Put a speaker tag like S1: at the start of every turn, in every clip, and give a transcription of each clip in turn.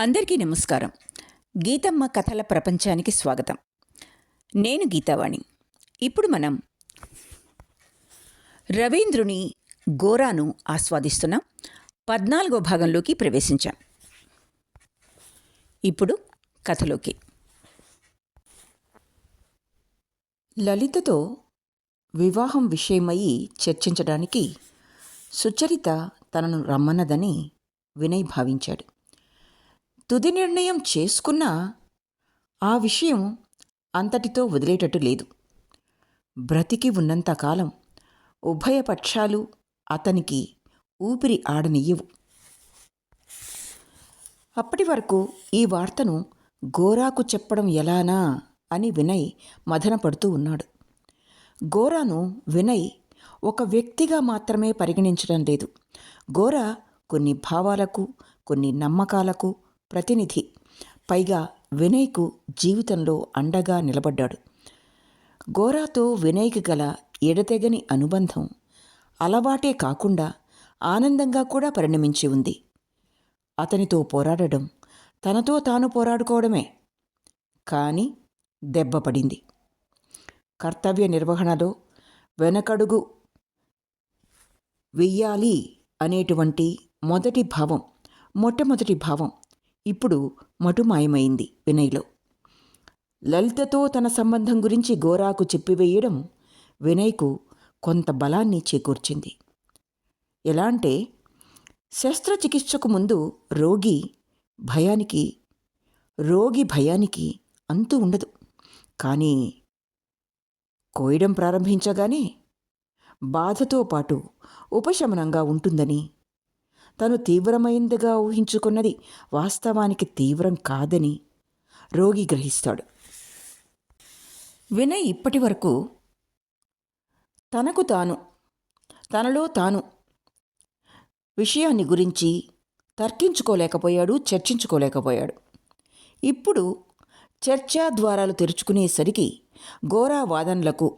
S1: అందరికీ నమస్కారం. గీతమ్మ కథల ప్రపంచానికి స్వాగతం. నేను గీతావాణి. ఇప్పుడు మనం రవీంద్రుని గోరాను ఆస్వాదిస్తున్నాం. 14వ భాగంలోకి ప్రవేశించాం. ఇప్పుడు కథలోకి. లలితతో వివాహం విషయమై చర్చించడానికి సుచరిత తనను రమ్మన్నదని వినయ్ భావించాడు. తుది నిర్ణయం చేసుకున్నా ఆ విషయం అంతటితో వదిలేటట్టు లేదు. బ్రతికి ఉన్నంతకాలం ఉభయపక్షాలు అతనికి ఊపిరి ఆడనియ్యవు. అప్పటి వరకు ఈ వార్తను గోరాకు చెప్పడం ఎలానా అని వినయ్ మదనపడుతూ ఉన్నాడు. గోరాను వినయ్ ఒక వ్యక్తిగా మాత్రమే పరిగణించడం లేదు. గోరా కొన్ని భావాలకు, కొన్ని నమ్మకాలకు ప్రతినిధి. పైగా వినయ్కు జీవితంలో అండగా నిలబడ్డాడు. గోరాతో వినయ్కి గల ఎడతెగని అనుబంధం అలవాటే కాకుండా ఆనందంగా కూడా పరిణమించి ఉంది. అతనితో పోరాడడం తనతో తాను పోరాడుకోవడమే. కానీ దెబ్బపడింది. కర్తవ్య నిర్వహణలో వెనకడుగు వెయ్యాలి అనేటువంటి మొట్టమొదటి భావం ఇప్పుడు మటుమాయమైంది వినయ్లో. లలితతో తన సంబంధం గురించి గోరాకు చెప్పివేయడం వినయ్కు కొంత బలాన్ని చేకూర్చింది. ఎలా అంటే, శస్త్రచికిత్సకు ముందు రోగి భయానికి అంతు ఉండదు. కానీ కోయడం ప్రారంభించగానే బాధతో పాటు ఉపశమనంగా ఉంటుందని, తను తీవ్రమైందిగా ఊహించుకున్నది వాస్తవానికి తీవ్రం కాదని రోగి గ్రహిస్తాడు. వినయ్ ఇప్పటి వరకు తనలో తాను విషయాన్ని గురించి తర్కించుకోలేకపోయాడు, చర్చించుకోలేకపోయాడు. ఇప్పుడు చర్చా ద్వారాలు తెరుచుకునేసరికి గోరా వాదనలకు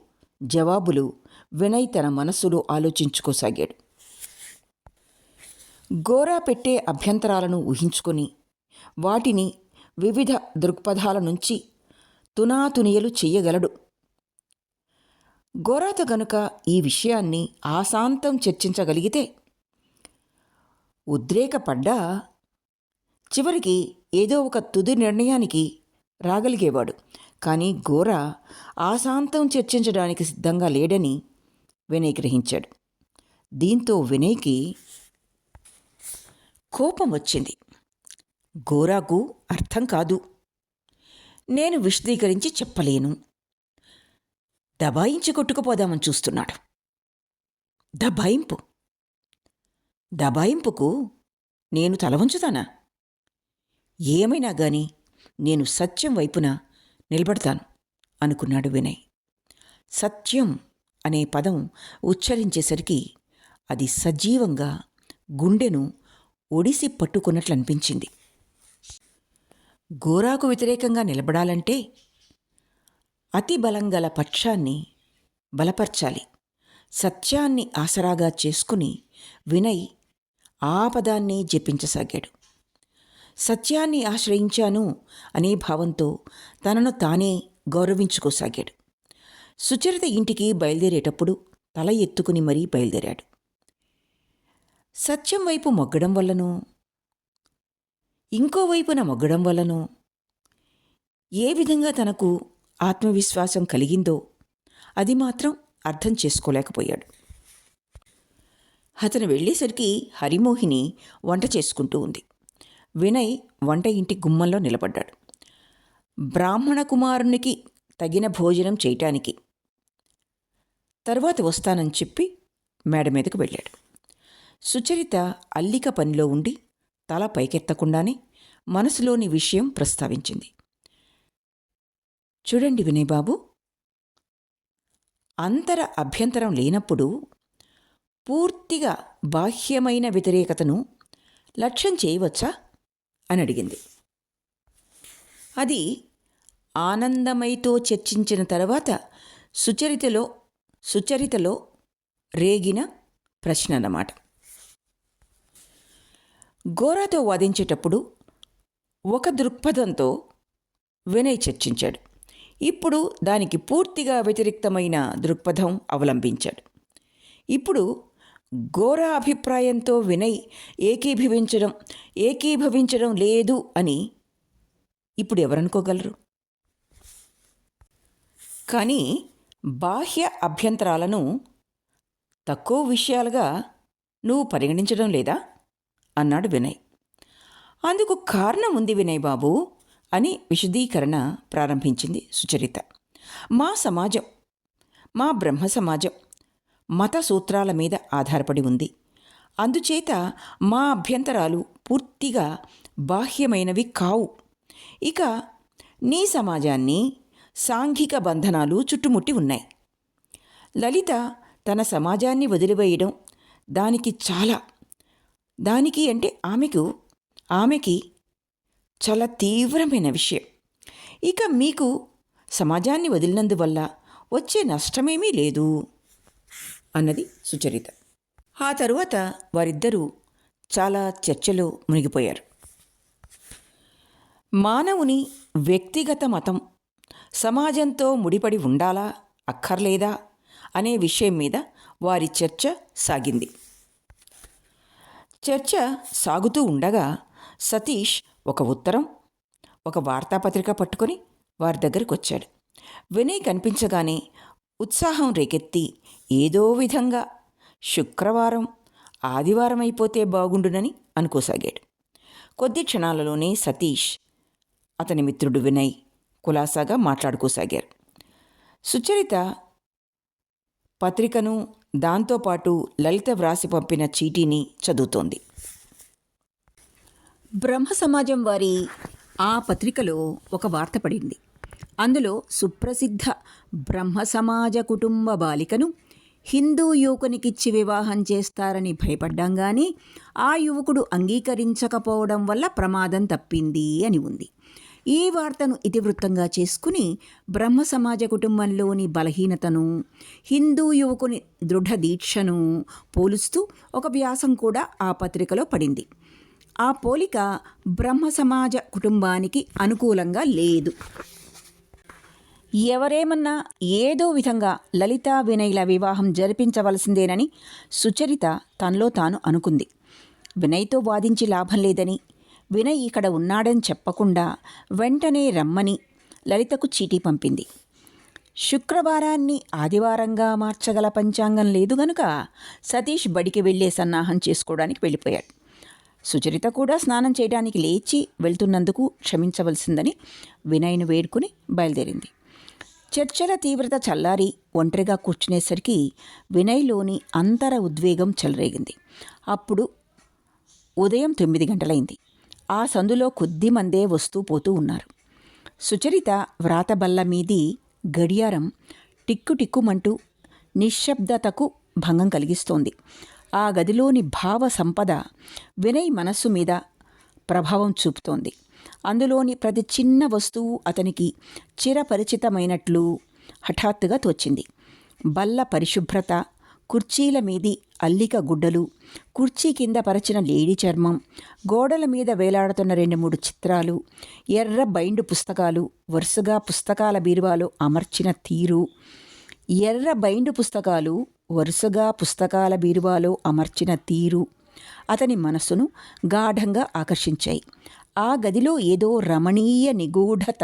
S1: జవాబులు వినయ్ తన మనస్సులో ఆలోచించుకోసాగాడు. గోరా పెట్టే అభ్యంతరాలను ఊహించుకొని వాటిని వివిధ దృక్పథాల నుంచి తునాతునియలు చెయ్యగలడు. గోరాతో గనుక ఈ విషయాన్ని ఆశాంతం చర్చించగలిగితే ఉద్రేకపడ్డా చివరికి ఏదో ఒక తుది నిర్ణయానికి రాగలిగేవాడు. కానీ గోరా ఆశాంతం చర్చించడానికి సిద్ధంగా లేడని వినయ్ గ్రహించాడు. దీంతో వినయ్కి కోపం వచ్చింది. గోరాకు అర్థం కాదు, నేను విశదీకరించి చెప్పలేను, దబాయించి కొట్టుకుపోదామని చూస్తున్నాడు. దబాయింపుకు నేను తలవంచుతానా? ఏమైనా గాని నేను సత్యం వైపున నిలబడతాను అనుకున్నాడు వినయ్. సత్యం అనే పదం ఉచ్చరించేసరికి అది సజీవంగా గుండెను ఒడిసి పట్టుకున్నట్లు అనిపించింది. గోరాకు వ్యతిరేకంగా నిలబడాలంటే అతి బలంగల పక్షాన్ని బలపర్చాలి. సత్యాన్ని ఆసరాగా చేసుకుని వినయ్ ఆ పదాన్ని జపించసాగాడు. సత్యాన్ని ఆశ్రయించాను అనే భావంతో తనను తానే గౌరవించుకోసాగాడు. సుచరిత ఇంటికి బయలుదేరేటప్పుడు తల ఎత్తుకుని మరీ బయలుదేరాడు. సత్యం వైపు మొగ్గడం వల్లనో, ఇంకోవైపున మొగ్గడం వల్లనో ఏ విధంగా తనకు ఆత్మవిశ్వాసం కలిగిందో అది మాత్రం అర్థం చేసుకోలేకపోయాడు. అతను వెళ్ళేసరికి హరిమోహిని వంట చేసుకుంటూ ఉంది. వినయ్ వంట ఇంటి గుమ్మంలో నిలబడ్డాడు. బ్రాహ్మణ కుమారునికి తగిన భోజనం చేయటానికి తర్వాత వస్తానని చెప్పి మేడ మీదకు వెళ్ళాడు. సుచరిత అల్లిక పనిలో ఉండి తల పైకెత్తకుండానే మనసులోని విషయం ప్రస్తావించింది. చూడండి వినయ్ బాబు, అంతర అభ్యంతరం లేనప్పుడు పూర్తిగా బాహ్యమైన వ్యతిరేకతను లక్ష్యం చేయవచ్చా అని అడిగింది. అది ఆనందమైతో చర్చించిన తర్వాత సుచరితలో రేగిన ప్రశ్న అన్నమాట. గోరాతో వాదించేటప్పుడు ఒక దృక్పథంతో వినయ్ చర్చించాడు. ఇప్పుడు దానికి పూర్తిగా వ్యతిరేక్తమైన దృక్పథం అవలంబించాడు. ఇప్పుడు ఘోర అభిప్రాయంతో వినయ్ ఏకీభవించడం లేదు అని ఇప్పుడు ఎవరనుకోగలరు? కానీ బాహ్య అభ్యంతరాలను తక్కువ విషయాలుగా నువ్వు పరిగణించడం లేదా అన్నాడు వినయ్. అందుకు కారణం ఉంది వినయ్ బాబు అని విశదీకరణ ప్రారంభించింది సుచరిత. మా సమాజం, మా బ్రహ్మ సమాజం మత సూత్రాల మీద ఆధారపడి ఉంది. అందుచేత మా అభ్యంతరాలు పూర్తిగా బాహ్యమైనవి కావు. ఇక నీ సమాజాన్ని సాంఘిక బంధనాలు చుట్టుముట్టి ఉన్నాయి. లలిత తన సమాజాన్ని వదిలివేయడం దానికి అంటే ఆమెకి చాలా తీవ్రమైన విషయం. ఇక మీకు సమాజాన్ని వదిలినందువల్ల వచ్చే నష్టమేమీ లేదు అన్నది సుచరిత. ఆ తరువాత వారిద్దరూ చాలా చర్చలో మునిగిపోయారు. మానవుని వ్యక్తిగత మతం సమాజంతో ముడిపడి ఉండాలా అక్కర్లేదా అనే విషయం మీద వారి చర్చ సాగింది. చర్చ సాగుతూ ఉండగా సతీష్ ఒక ఉత్తరం, ఒక వార్తాపత్రిక పట్టుకొని వారి దగ్గరికి వచ్చాడు. వినయ్ కనిపించగానే ఉత్సాహం రేకెత్తి ఏదో విధంగా శుక్రవారం ఆదివారం అయిపోతే బాగుండునని అనుకోసాగాడు. కొద్ది క్షణాలలోనే సతీష్, అతని మిత్రుడు వినయ్ కులాసాగా మాట్లాడుకోసాగారు. సుచరిత పత్రికను, దాంతోపాటు లలిత వ్రాసి పంపిన చీటీని చదువుతోంది. బ్రహ్మ సమాజం వారి ఆ పత్రికలో ఒక వార్త పడింది. అందులో సుప్రసిద్ధ బ్రహ్మ సమాజ కుటుంబ బాలికను హిందూ యువకునికిచ్చి వివాహం చేస్తారని భయపడ్డాం కానీ ఆ యువకుడు అంగీకరించకపోవడం వల్ల ప్రమాదం తప్పింది అని ఉంది. ఈ వార్తను ఇతివృత్తంగా చేసుకుని బ్రహ్మ సమాజ కుటుంబంలోని బలహీనతను, హిందూ యువకుని దృఢ దీక్షను పోలుస్తూ ఒక వ్యాసం కూడా ఆ పత్రికలో పడింది. ఆ పోలిక బ్రహ్మ సమాజ కుటుంబానికి అనుకూలంగా లేదు. ఎవరేమన్నా ఏదో విధంగా లలితా వినయ్ల వివాహం జరిపించవలసిందేనని సుచరిత తనలో తాను అనుకుంది. వినయ్తో వాదించి లాభం లేదని, వినయ్ ఇక్కడ ఉన్నాడని చెప్పకుండా వెంటనే రమ్మని లలితకు చీటీ పంపింది. శుక్రవారాన్ని ఆదివారంగా మార్చగల పంచాంగం లేదు గనుక సతీష్ బడికి వెళ్ళే సన్నాహం చేసుకోవడానికి వెళ్ళిపోయాడు. సుచరిత కూడా స్నానం చేయడానికి లేచి వెళ్తున్నందుకు క్షమించవలసిందని వినయ్ను వేడుకుని బయలుదేరింది. చర్చల తీవ్రత చల్లారి ఒంటరిగా కూర్చునేసరికి వినయ్లోని అంతర ఉద్వేగం చెలరేగింది. అప్పుడు ఉదయం 9 గంటలైంది. ఆ సందులో కొద్ది మందే వస్తూ పోతూ ఉన్నారు. సుచరిత వ్రాతబల్ల మీది గడియారం టిక్కుటిక్కుమంటూ నిశ్శబ్దతకు భంగం కలిగిస్తోంది. ఆ గదిలోని భావ సంపద వినయ్ మనస్సు మీద ప్రభావం చూపుతోంది. అందులోని ప్రతి చిన్న వస్తువు అతనికి చిరపరిచితమైనట్లు హఠాత్తుగా తోచింది. బల్ల పరిశుభ్రత, కుర్చీల మీది అల్లిక గుడ్డలు, కుర్చీ కింద పరచిన లేడీ చర్మం, గోడల మీద వేలాడుతున్న 2-3 చిత్రాలు, ఎర్ర బైండు పుస్తకాలు వరుసగా పుస్తకాల బీరువాలో అమర్చిన తీరు, అతని మనస్సును గాఢంగా ఆకర్షించాయి. ఆ గదిలో ఏదో రమణీయ నిగూఢత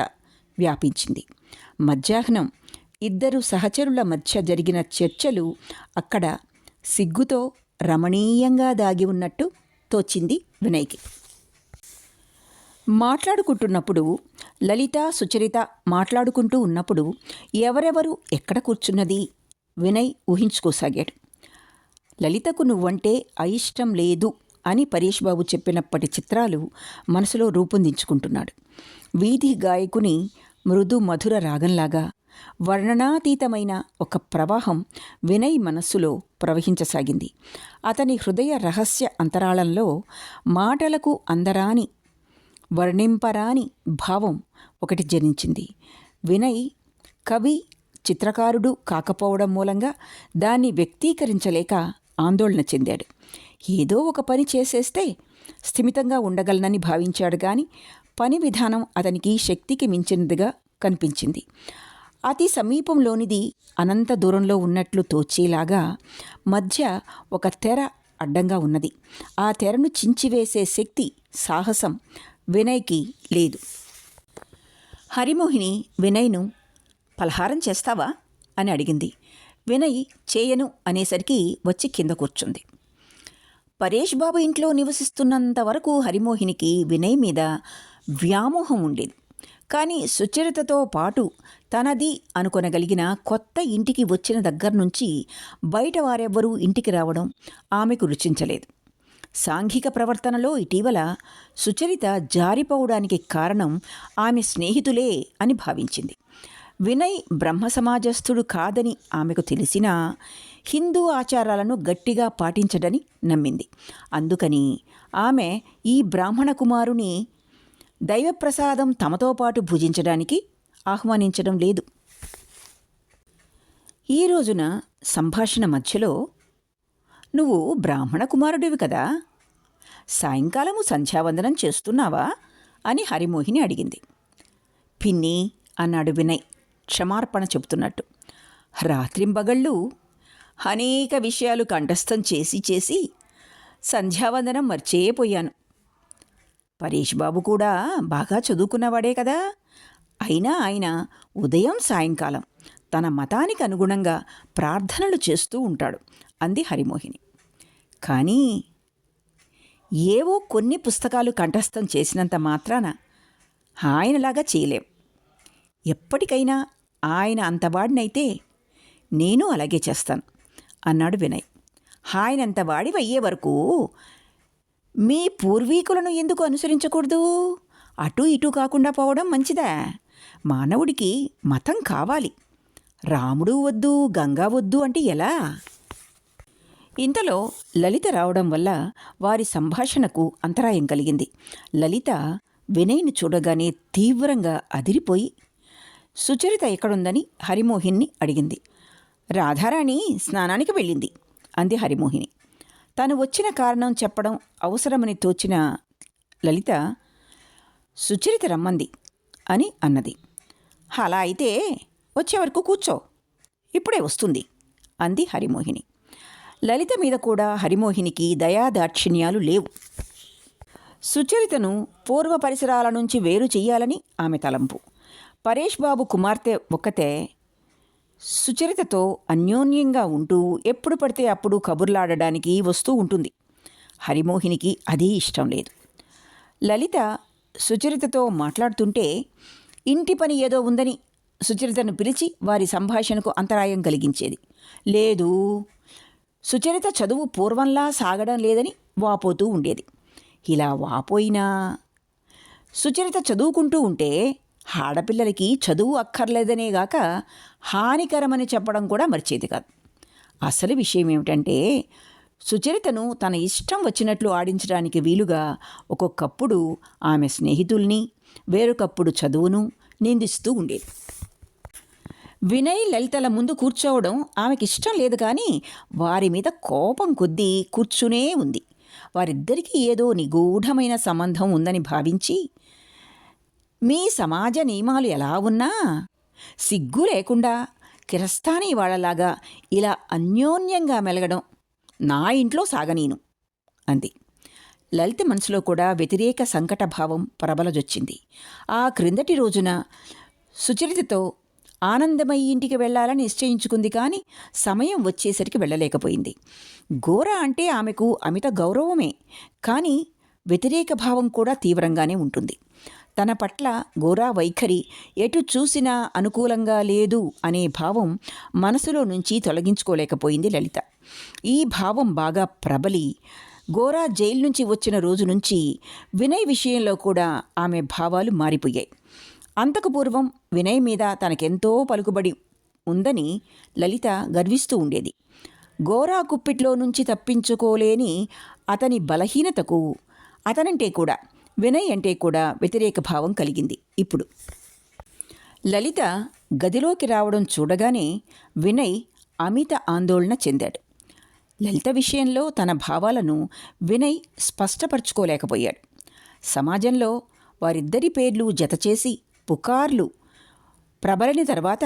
S1: వ్యాపించింది. మధ్యాహ్నం 2 సహచరుల మధ్య జరిగిన చర్చలు అక్కడ సిగ్గుతో రమణీయంగా దాగి ఉన్నట్టు తోచింది వినయ్కి. మాట్లాడుకుంటున్నప్పుడు లలిత, సుచరిత మాట్లాడుకుంటూ ఉన్నప్పుడు ఎవరెవరు ఎక్కడ కూర్చున్నది వినయ్ ఊహించుకోసాగాడు. లలితకు నువ్వంటే అయిష్టం లేదు అని పరేష్ బాబు చెప్పినప్పటి చిత్రాలు మనసులో రూపొందించుకుంటున్నాడు. వీధి గాయకుని మృదు మధుర రాగంలాగా వర్ణనాతీతమైన ఒక ప్రవాహం వినయ్ మనస్సులో ప్రవహించసాగింది. అతని హృదయ రహస్య అంతరాళంలో మాటలకు అందరాని, వర్ణింపరాని భావం ఒకటి జనించింది. వినయ్ కవి, చిత్రకారుడు కాకపోవడం మూలంగా దాన్ని వ్యక్తీకరించలేక ఆందోళన చెందాడు. ఏదో ఒక పని చేసేస్తే స్థిమితంగా ఉండగలనని భావించాడు కానీ పని విధానం అతనికి శక్తికి మించినదిగా కనిపించింది. అతి సమీపంలోనిది అనంత దూరంలో ఉన్నట్లు తోచేలాగా మధ్య ఒక తెర అడ్డంగా ఉన్నది. ఆ తెరను చించివేసే శక్తి, సాహసం వినయ్కి లేదు. హరిమోహిని వినయ్ను పలహారం చేస్తావా అని అడిగింది. వినయ్ చేయను అనేసరికి వచ్చి కింద కూర్చుంది. పరేష్ బాబు ఇంట్లో నివసిస్తున్నంత వరకు హరిమోహినికి వినయ్ మీద వ్యామోహం ఉండేది. కానీ సుచరితతో పాటు తనది అనుకొనగలిగిన కొత్త ఇంటికి వచ్చిన దగ్గర నుంచి బయట వారెవ్వరూ ఇంటికి రావడం ఆమెకు రుచించలేదు. సాంఘిక ప్రవర్తనలో ఇటీవల సుచరిత జారిపోవడానికి కారణం ఆమె స్నేహితులే అని భావించింది. వినయ్ బ్రహ్మ సమాజస్థుడు కాదని ఆమెకు తెలిసినా హిందూ ఆచారాలను గట్టిగా పాటించడని నమ్మింది. అందుకని ఆమె ఈ బ్రాహ్మణ కుమారుని దైవప్రసాదం తమతో పాటు భుజించడానికి ఆహ్వానించడం లేదు. ఈ రోజున సంభాషణ మధ్యలో, నువ్వు బ్రాహ్మణ కుమారుడివి కదా, సాయంకాలము సంధ్యావందనం చేస్తున్నావా అని హరిమోహిని అడిగింది. పిన్ని అన్నాడు వినయ్ క్షమార్పణ చెబుతున్నట్టు. రాత్రింబగళ్ళు అనేక విషయాలు కంఠస్థం చేసి చేసి సంధ్యావందనం మర్చేపోయాను. పరేష్ బాబు కూడా బాగా చదువుకున్నవాడే కదా, అయినా ఆయన ఉదయం సాయంకాలం తన మతానికి అనుగుణంగా ప్రార్థనలు చేస్తూ ఉంటాడు అంది హరిమోహిని. కానీ ఏవో కొన్ని పుస్తకాలు కంఠస్థం చేసినంత మాత్రాన ఆయనలాగా చేయలేం. ఎప్పటికైనా ఆయన అంతవాడినైతే నేను అలాగే చేస్తాను అన్నాడు వినయ్. ఆయనంతవాడివయ్యే వరకు మీ పూర్వీకులను ఎందుకు అనుసరించకూడదు? అటూ ఇటూ కాకుండా పోవడం మంచిదా? మానవుడికి మతం కావాలి. రాముడు వద్దు, గంగా వద్దు అంటే ఎలా? ఇంతలో లలిత రావడం వల్ల వారి సంభాషణకు అంతరాయం కలిగింది. లలిత వినయ్ను చూడగానే తీవ్రంగా అదిరిపోయి సుచరిత ఎక్కడుందని హరిమోహిని అడిగింది. రాధారాణి స్నానానికి వెళ్ళింది అంది హరిమోహిని. తను వచ్చిన కారణం చెప్పడం అవసరమని తోచిన లలిత సుచరిత రమ్మంది అని అన్నది. అలా అయితే వచ్చే వరకు కూర్చో, ఇప్పుడే వస్తుంది అంది హరిమోహిని. లలిత మీద కూడా హరిమోహినికి దయాదాక్షిణ్యాలు లేవు. సుచరితను పూర్వ పరిసరాల నుంచి వేరు చెయ్యాలని ఆమె తలంపు. పరేష్ బాబు కుమార్తె ఒక్కతే సుచరితతో అన్యోన్యంగా ఉంటూ ఎప్పుడు పడితే అప్పుడు కబుర్లాడడానికి వస్తూ ఉంటుంది. హరిమోహినికి అదీ ఇష్టం లేదు. లలిత సుచరితతో మాట్లాడుతుంటే ఇంటి పని ఏదో ఉందని సుచరితను పిలిచి వారి సంభాషణకు అంతరాయం కలిగించేది. లేదు, సుచరిత చదువు పూర్వంలా సాగడం లేదని వాపోతూ ఉండేది. ఇలా వాపోయినా సుచరిత చదువుకుంటూ ఉంటే ఆడపిల్లలకి చదువు అక్కర్లేదనేగాక హానికరమని చెప్పడం కూడా మర్చేది కాదు. అసలు విషయం ఏమిటంటే సుచరితను తన ఇష్టం వచ్చినట్లు ఆడించడానికి వీలుగా ఒక్కొక్కప్పుడు ఆమె స్నేహితుల్ని, వేరొకప్పుడు చదువును నిందిస్తూ ఉండేది. వినయ్ లలితల ముందు కూర్చోవడం ఆమెకిష్టం లేదు, కానీ వారి మీద కోపం కొద్దీ కూర్చునే ఉంది. వారిద్దరికీ ఏదో నిగూఢమైన సంబంధం ఉందని భావించి, మీ సమాజ నియమాలు ఎలా ఉన్నా సిగ్గు లేకుండా కిరస్తానీ వాళ్ళలాగా ఇలా అన్యోన్యంగా మెలగడం నా ఇంట్లో సాగనీను అంది. లలిత మనసులో కూడా వ్యతిరేక సంకటభావం ప్రబలజొచ్చింది. ఆ క్రిందటి రోజున సుచరితతో ఆనందమయ్య ఇంటికి వెళ్లాలని నిశ్చయించుకుంది, కానీ సమయం వచ్చేసరికి వెళ్ళలేకపోయింది. గోరా అంటే ఆమెకు అమిత గౌరవమే, కానీ వ్యతిరేక భావం కూడా తీవ్రంగానే ఉంటుంది. తన పట్ల గోరా వైఖరి ఎటు చూసినా అనుకూలంగా లేదు అనే భావం మనసులో నుంచి తొలగించుకోలేకపోయింది లలిత. ఈ భావం బాగా ప్రబలి గోరా జైలు నుంచి వచ్చిన రోజు నుంచి వినయ్ విషయంలో కూడా ఆమె భావాలు మారిపోయాయి. అంతకు పూర్వం వినయ్ మీద తనకెంతో పలుకుబడి ఉందని లలిత గర్విస్తూ ఉండేది. గోరా కుప్పిట్లో నుంచి తప్పించుకోలేని అతని బలహీనతకు అతనంటే కూడా, వినయ్ అంటే కూడా వ్యతిరేక భావం కలిగింది. ఇప్పుడు లలిత గదిలోకి రావడం చూడగానే వినయ్ అమిత ఆందోళన చెందాడు. లలిత విషయంలో తన భావాలను వినయ్ స్పష్టపరచుకోలేకపోయాడు. సమాజంలో వారిద్దరి పేర్లు జతచేసి పుకార్లు ప్రబలిన తర్వాత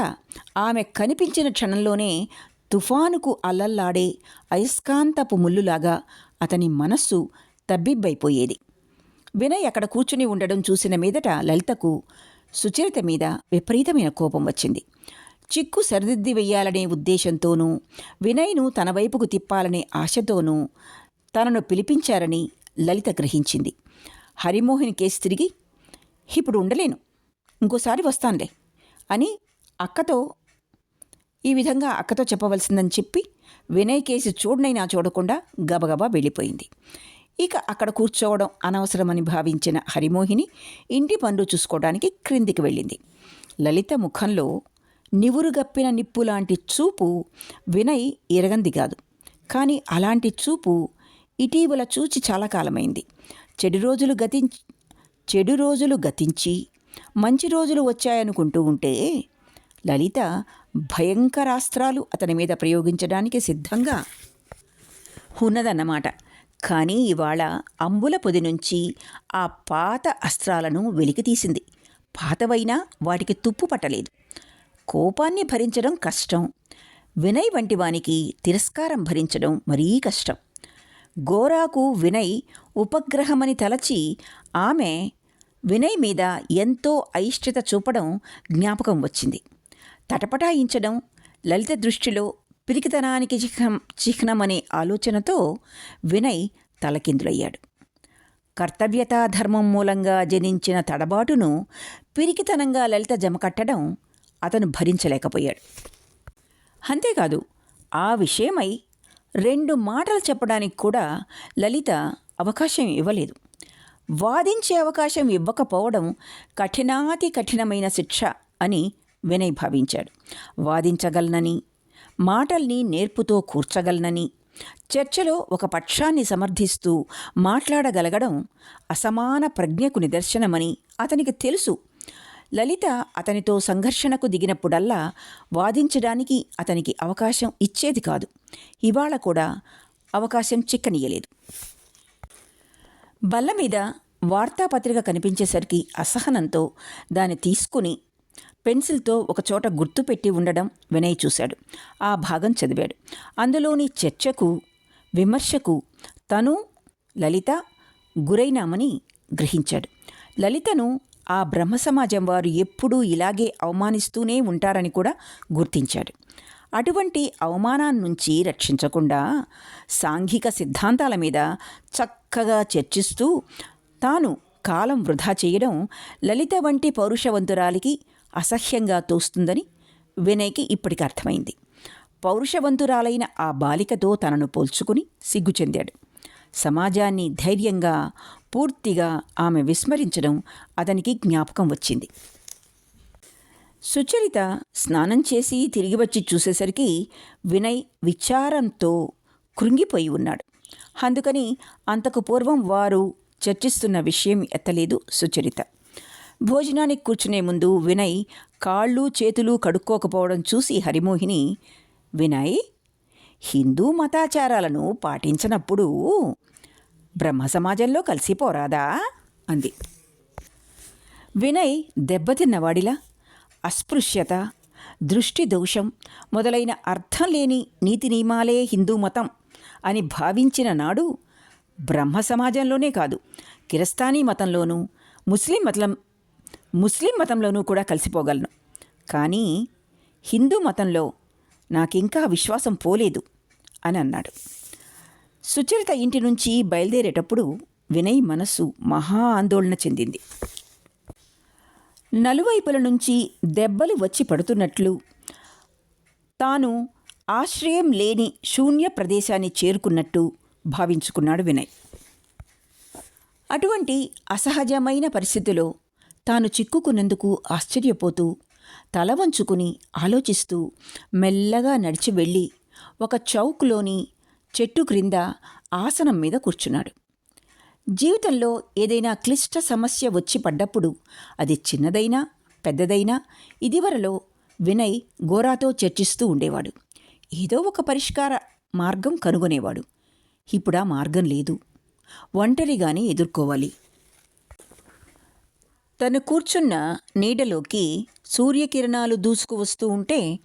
S1: ఆమె కనిపించిన క్షణంలోనే తుఫానుకు అల్లల్లాడే అయస్కాంతపు ముల్లులాగా అతని మనస్సు తబ్బిబ్బైపోయేది. వినయ్ అక్కడ కూర్చుని ఉండడం చూసిన మీదట లలితకు సుచరిత మీద విపరీతమైన కోపం వచ్చింది. చిక్కు సరిదిద్ది వెయ్యాలనే ఉద్దేశంతోనూ వినయ్ను తన వైపుకు తిప్పాలనే ఆశతోనూ తనను పిలిపించారని లలిత గ్రహించింది. హరిమోహిని కేసు తిరిగి ఇప్పుడు ఉండలేను, ఇంకోసారి వస్తానులే అని ఈ విధంగా అక్కతో చెప్పవలసిందని చెప్పి వినయ్ కేసు చూడనైనా చూడకుండా గబగబా వెళ్ళిపోయింది. ఇక అక్కడ కూర్చోవడం అనవసరమని భావించిన హరిమోహిని ఇంటి పనులు చూసుకోవడానికి క్రిందికి వెళ్ళింది. లలిత ముఖంలో నివురుగప్పిన నిప్పులాంటి చూపు వినయ్ ఎరగంది కాదు. కానీ అలాంటి చూపు ఇటీవల చూచి చాలా కాలమైంది. చెడు రోజులు గతించి మంచి రోజులు వచ్చాయనుకుంటూ ఉంటే లలిత భయంకరాస్త్రాలు అతని మీద ప్రయోగించడానికి సిద్ధంగా ఉన్నదన్నమాట. కానీ ఇవాళ అంబుల పొది నుంచి ఆ పాత అస్త్రాలను వెలికితీసింది. పాతవైనా వాటికి తుప్పు పట్టలేదు. కోపాన్ని భరించడం కష్టం, వినయ్ వంటి వానికి తిరస్కారం భరించడం మరీ కష్టం. గోరాకు వినయ్ ఉపగ్రహమని తలచి ఆమె వినయ్ మీద ఎంతో అయిష్టత చూపడం జ్ఞాపకం వచ్చింది. తటపటాయించడం లలిత దృష్టిలో పిరికితనానికి చిహ్నమనే ఆలోచనతో వినయ్ తలకిందులయ్యాడు. కర్తవ్యతా ధర్మం మూలంగా జనించిన తడబాటును పిరికితనంగా లలిత జమకట్టడం అతను భరించలేకపోయాడు. అంతేకాదు, ఆ విషయమై 2 మాటలు చెప్పడానికి కూడా లలిత అవకాశం ఇవ్వలేదు. వాదించే అవకాశం ఇవ్వకపోవడం కఠినాతి కఠినమైన శిక్ష అని వినయ్ భావించాడు. వాదించగలనని, మాటల్ని నేర్పుతో కూర్చగలనని, చర్చలో ఒక పక్షాన్ని సమర్థిస్తూ మాట్లాడగలగడం అసమాన ప్రజ్ఞకు నిదర్శనమని అతనికి తెలుసు. లలిత అతనితో సంఘర్షణకు దిగినప్పుడల్లా వాదించడానికి అతనికి అవకాశం ఇచ్చేది కాదు. ఇవాళ కూడా అవకాశం చిక్కనీయలేదు. బల్ల మీద వార్తాపత్రిక కనిపించేసరికి అసహనంతో దాన్ని తీసుకుని పెన్సిల్తో ఒకచోట గుర్తు పెట్టి ఉండడం వినయ్ చూశాడు. ఆ భాగం చదివాడు. అందులోని చర్చకు, విమర్శకు తను లలిత గురైనామని గ్రహించాడు. లలితను ఆ బ్రహ్మ సమాజం వారు ఎప్పుడూ ఇలాగే అవమానిస్తూనే ఉంటారని కూడా గుర్తించాడు. అటువంటి అవమానాన్నించి రక్షించకుండా సాంఘిక సిద్ధాంతాల మీద చక్కగా చర్చిస్తూ తాను కాలం వృధా చేయడం లలిత వంటి పౌరుషవంతురాలికి అసహ్యంగా తోస్తుందని వినయ్కి ఇప్పటికి అర్థమైంది. పౌరుషవంతురాలైన ఆ బాలికతో తనను పోల్చుకుని సిగ్గు చెందాడు. సమాజాన్ని ధైర్యంగా పూర్తిగా ఆమె విస్మరించడం అతనికి జ్ఞాపకం వచ్చింది. సుచరిత స్నానం చేసి తిరిగి వచ్చి చూసేసరికి వినయ్ విచారంతో కృంగిపోయి ఉన్నాడు. అందుకని అంతకు పూర్వం వారు చర్చిస్తున్న విషయం ఎత్తలేదు సుచరిత. భోజనానికి కూర్చునే ముందు వినయ్ కాళ్ళు చేతులు కడుక్కోకపోవడం చూసి హరిమోహిని, వినయ్, హిందూ మతాచారాలను పాటించనప్పుడు బ్రహ్మ సమాజంలో కలిసిపోరాదా అంది. వినయ్ దెబ్బతిన్నవాడిలా అస్పృశ్యత, దృష్టి దోషం మొదలైన అర్థం లేని నీతి నియమాలే హిందూ మతం అని భావించిన నాడు బ్రహ్మ సమాజంలోనే కాదు, కిరస్తానీ మతంలోనూ ముస్లిం మతంలోనూ కూడా కలిసిపోగలను. కానీ హిందూ మతంలో నాకింకా విశ్వాసం పోలేదు అని అన్నాడు. సుచరిత ఇంటి నుంచి బయలుదేరేటప్పుడు వినయ్ మనస్సు మహా ఆందోళన చెందింది. నలువైపుల నుంచి దెబ్బలు వచ్చి పడుతున్నట్లు తాను ఆశ్రయం లేని శూన్య ప్రదేశాన్ని చేరుకున్నట్టు భావించుకున్నాడు వినయ్. అటువంటి అసహజమైన పరిస్థితిలో తాను చిక్కుకున్నందుకు ఆశ్చర్యపోతూ తల వంచుకుని ఆలోచిస్తూ మెల్లగా నడిచి వెళ్ళి ఒక చౌక్లోని చెట్టు క్రింద ఆసనం మీద కూర్చున్నాడు. జీవితంలో ఏదైనా క్లిష్ట సమస్య వచ్చి పడ్డప్పుడు అది చిన్నదైనా పెద్దదైనా ఇదివరలో వినయ్ గోరాతో చర్చిస్తూ ఉండేవాడు. ఏదో ఒక పరిష్కార మార్గం కనుగొనేవాడు. ఇప్పుడా మార్గం లేదు, ఒంటరిగానే ఎదుర్కోవాలి. తను కూర్చున్న నీడలోకి సూర్యకిరణాలు దూసుకు వస్తూ ఉంటే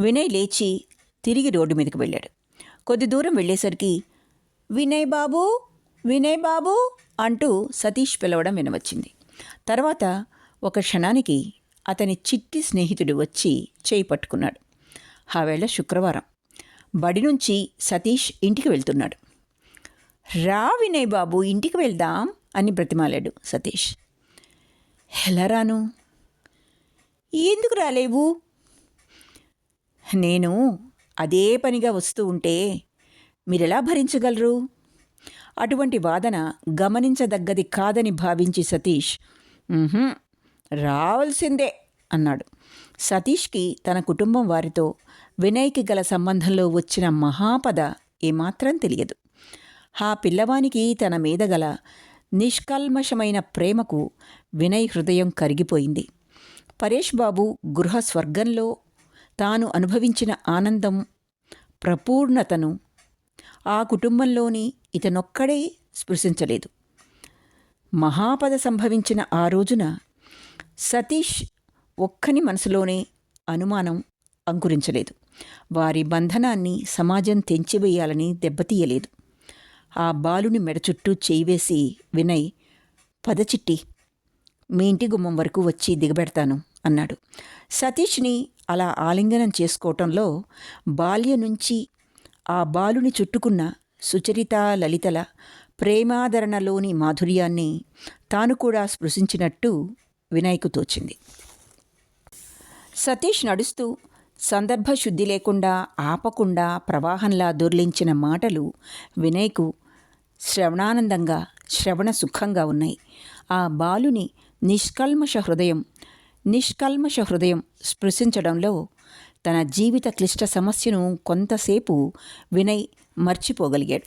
S1: వినయ్ లేచి తిరిగి రోడ్డు మీదకి వెళ్ళాడు. కొద్ది దూరం వెళ్ళేసరికి వినయ్ బాబూ, వినయ్ బాబూ అంటూ సతీష్ పిలవడం వినవచ్చింది. తర్వాత ఒక క్షణానికి అతని చిట్టి స్నేహితుడు వచ్చి చేయి పట్టుకున్నాడు. ఆ వేళ శుక్రవారం. బడి నుంచి సతీష్ ఇంటికి వెళ్తున్నాడు. రా వినయ్ బాబు, ఇంటికి వెళ్దాం అని బ్రతిమాలాడు సతీష్. ఎలా రాను? ఎందుకు రాలేవు? నేను అదే పనిగా వస్తూ ఉంటే మీరెలా భరించగలరు? అటువంటి వాదన గమనించదగ్గది కాదని భావించి సతీష్ రావాల్సిందే అన్నాడు. సతీష్కి తన కుటుంబం వారితో వినయ్కి గల సంబంధంలో వచ్చిన మహాపద ఏమాత్రం తెలియదు. ఆ పిల్లవానికి తన మీద గల నిష్కల్మషమైన ప్రేమకు వినయ్ హృదయం కరిగిపోయింది. పరేష్ బాబు గృహ స్వర్గంలో తాను అనుభవించిన ఆనందం, ప్రపూర్ణతను ఆ కుటుంబంలోని ఇతనొక్కడే స్పృశించలేదు. మహాపద సంభవించిన ఆ రోజున సతీష్ ఒక్కని మనసులోనే అనుమానం అంకురించలేదు. వారి బంధనాన్ని సమాజం తెంచివేయాలని దెబ్బతీయలేదు. ఆ బాలుని మెడ చుట్టూ చేయివేసి వినయ్, పదచిట్టి, మీ ఇంటి గుమ్మం వరకు వచ్చి దిగబెడతాను అన్నాడు. సతీష్ని అలా ఆలింగనం చేసుకోవటంలో బాల్యం నుంచి ఆ బాలుని చుట్టుకున్న సుచరిత, లలితల ప్రేమాదరణలోని మాధుర్యాన్ని తాను కూడా స్పృశించినట్టు వినయ్కు తోచింది. సతీష్ నడుస్తూ సందర్భశుద్ధి లేకుండా, ఆపకుండా ప్రవాహంలా దొర్లించిన మాటలు వినయ్కు శ్రవణానందంగా, శ్రవణ సుఖంగా ఉన్నాయి. ఆ బాలుని నిష్కల్మష హృదయం స్పృశించడంలో తన జీవిత క్లిష్ట సమస్యను కొంతసేపు వినయ్ మర్చిపోగలిగాడు.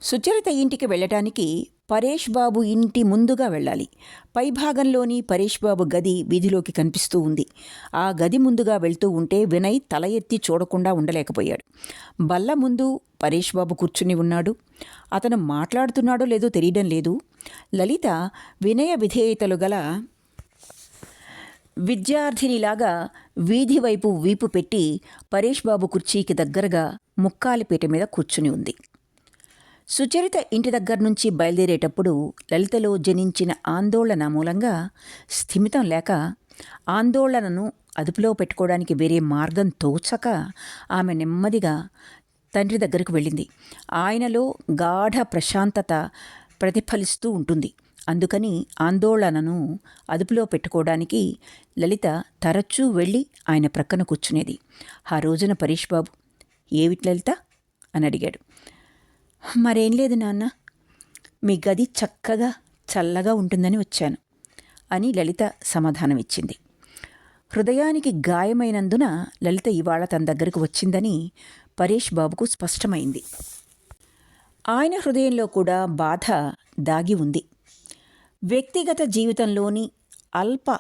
S1: సుచరిత ఇంటికి వెళ్ళటానికి పరేష్ బాబు ఇంటి ముందుగా వెళ్ళాలి. పైభాగంలోని పరేష్ బాబు గది వీధిలోకి కనిపిస్తూ ఉంది. ఆ గది ముందుగా వెళ్తూ ఉంటే వినయ్ తల ఎత్తి చూడకుండా ఉండలేకపోయాడు. బల్ల ముందు పరేష్ బాబు కూర్చుని ఉన్నాడు. అతను మాట్లాడుతున్నాడో లేదో తెలియడం లేదు. లలిత వినయ విధేయతలు గల విద్యార్థినిలాగా వీధి వైపు వీపు పెట్టి పరేష్ బాబు కుర్చీకి దగ్గరగా ముక్కాలిపీట మీద కూర్చుని ఉంది. సుచరిత ఇంటి దగ్గర నుంచి బయలుదేరేటప్పుడు లలితలో జనించిన ఆందోళన మూలంగా స్థిమితం లేక, ఆందోళనను అదుపులో పెట్టుకోవడానికి వేరే మార్గం తోచక ఆమె నెమ్మదిగా తండ్రి దగ్గరకు వెళ్ళింది. ఆయనలో గాఢ ప్రశాంతత ప్రతిఫలిస్తూ ఉంటుంది. అందుకని ఆందోళనను అదుపులో పెట్టుకోవడానికి లలిత తరచూ వెళ్ళి ఆయన ప్రక్కన కూర్చునేది. ఆ రోజున పరేష్ బాబు, ఏమిటి లలిత అని అడిగాడు. మరేం లేదు నాన్న, మీ గది చక్కగా చల్లగా ఉంటుందని వచ్చాను అని లలిత సమాధానమిచ్చింది. హృదయానికి గాయమైనందున లలిత ఇవాళ తన దగ్గరకు వచ్చిందని పరేష్ బాబుకు స్పష్టమైంది. ఆయన హృదయంలో కూడా బాధ దాగి ఉంది. వ్యక్తిగత జీవితంలోని అల్ప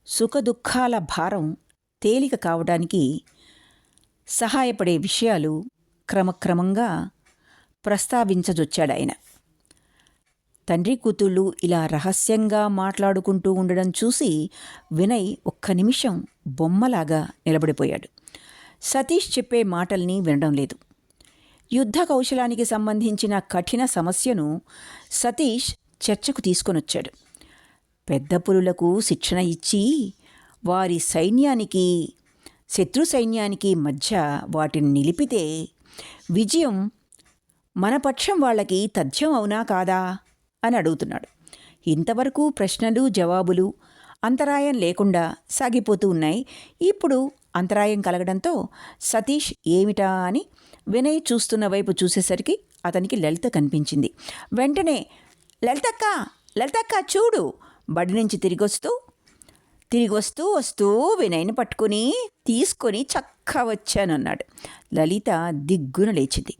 S1: సుఖదుఖాల భారం తేలిక కావడానికి సహాయపడే విషయాలు క్రమక్రమంగా ప్రస్తావించజొచ్చాడాయన. తండ్రి కూతుళ్ళు ఇలా రహస్యంగా మాట్లాడుకుంటూ ఉండడం చూసి వినయ్ ఒక్క నిమిషం బొమ్మలాగా నిలబడిపోయాడు. సతీష్ చెప్పే మాటల్ని వినడం లేదు. యుద్ధ కౌశలానికి సంబంధించిన కఠిన సమస్యను సతీష్ చర్చకు తీసుకొనొచ్చాడు. పెద్ద పులులకు శిక్షణ ఇచ్చి వారి సైన్యానికి, శత్రు సైన్యానికి మధ్య వాటిని నిలిపితే విజయం మన పక్షం వాళ్ళకి తథ్యం అవునా కాదా అని అడుగుతున్నాడు. ఇంతవరకు ప్రశ్నలు జవాబులు అంతరాయం లేకుండా సాగిపోతూ ఉన్నాయి. ఇప్పుడు అంతరాయం కలగడంతో సతీష్ ఏమిటా అని వినయ్ చూస్తున్న వైపు చూసేసరికి అతనికి లలిత కనిపించింది. వెంటనే లలితక్క చూడు, బడి నుంచి తిరిగి వస్తూ వినయ్ని పట్టుకుని తీసుకొని చక్కా వచ్చానన్నాడు. లలిత దిగ్గున లేచింది.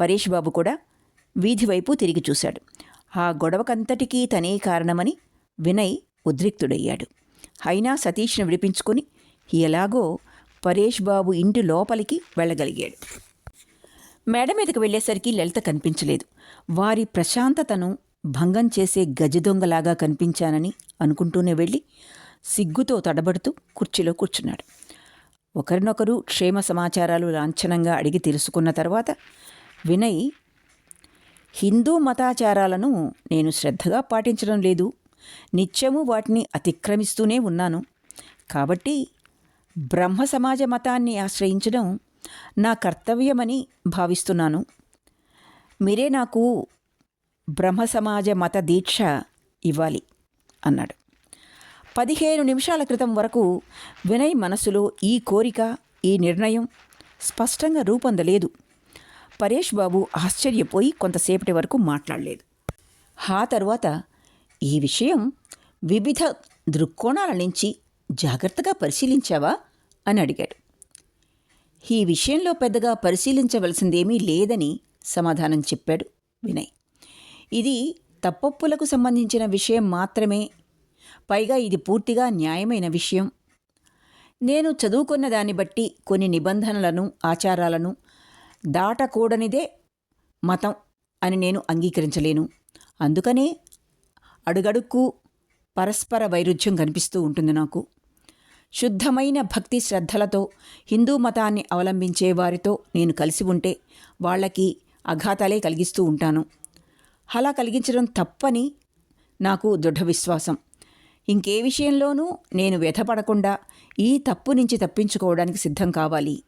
S1: పరేష్ బాబు కూడా వీధి వైపు తిరిగి చూశాడు. ఆ గొడవకంతటికీ తనే కారణమని వినయ్ ఉద్రిక్తుడయ్యాడు. అయినా సతీష్ను విడిపించుకొని ఎలాగో పరేష్ బాబు ఇంటి లోపలికి వెళ్ళగలిగాడు. మేడ మీదకి వెళ్ళేసరికి లలిత కనిపించలేదు. వారి ప్రశాంతతను భంగం చేసే గజదొంగలాగా కనిపించానని అనుకుంటూనే వెళ్ళి సిగ్గుతో తడబడుతూ కుర్చీలో కూర్చున్నాడు. ఒకరినొకరు క్షేమ సమాచారాలు లాంఛనంగా అడిగి తెలుసుకున్న తర్వాత వినయ్, హిందూ మతాచారాలను నేను శ్రద్ధగా పాటించడం లేదు, నిత్యము వాటిని అతిక్రమిస్తూనే ఉన్నాను. కాబట్టి బ్రహ్మ సమాజ మతాన్ని ఆశ్రయించడం నా కర్తవ్యమని భావిస్తున్నాను. మీరే నాకు బ్రహ్మ సమాజ మత దీక్ష ఇవ్వాలి అన్నాడు. 15 నిమిషాల క్రితం వరకు వినయ్ మనసులో ఈ కోరిక, ఈ నిర్ణయం స్పష్టంగా రూపొందలేదు. పరేష్ బాబు ఆశ్చర్యపోయి కొంతసేపటి వరకు మాట్లాడలేదు. ఆ తర్వాత, ఈ విషయం వివిధ దృక్కోణాల నుంచి జాగ్రత్తగా పరిశీలించావా అని అడిగాడు. ఈ విషయంలో పెద్దగా పరిశీలించవలసిందేమీ లేదని సమాధానం చెప్పాడు వినయ్. ఇది తప్పొప్పులకు సంబంధించిన విషయం మాత్రమే. పైగా ఇది పూర్తిగా న్యాయమైన విషయం. నేను చదువుకున్న దాన్ని బట్టి కొన్ని నిబంధనలను, ఆచారాలను దాటకూడనిదే మతం అని నేను అంగీకరించలేను. అందుకనే అడుగడుక్కు పరస్పర వైరుధ్యం కనిపిస్తూ ఉంటుంది నాకు. శుద్ధమైన భక్తి శ్రద్ధలతో హిందూ మతాన్ని అవలంబించే వారితో నేను కలిసి ఉంటే వాళ్ళకి అఘాతాలే కలిగిస్తూ ఉంటాను. అలా కలిగించడం తప్పని నాకు దృఢ విశ్వాసం. ఇంకే విషయంలోనూ నేను వ్యధపడకుండా ఈ తప్పు నుంచి తప్పించుకోవడానికి సిద్ధం కావాలి.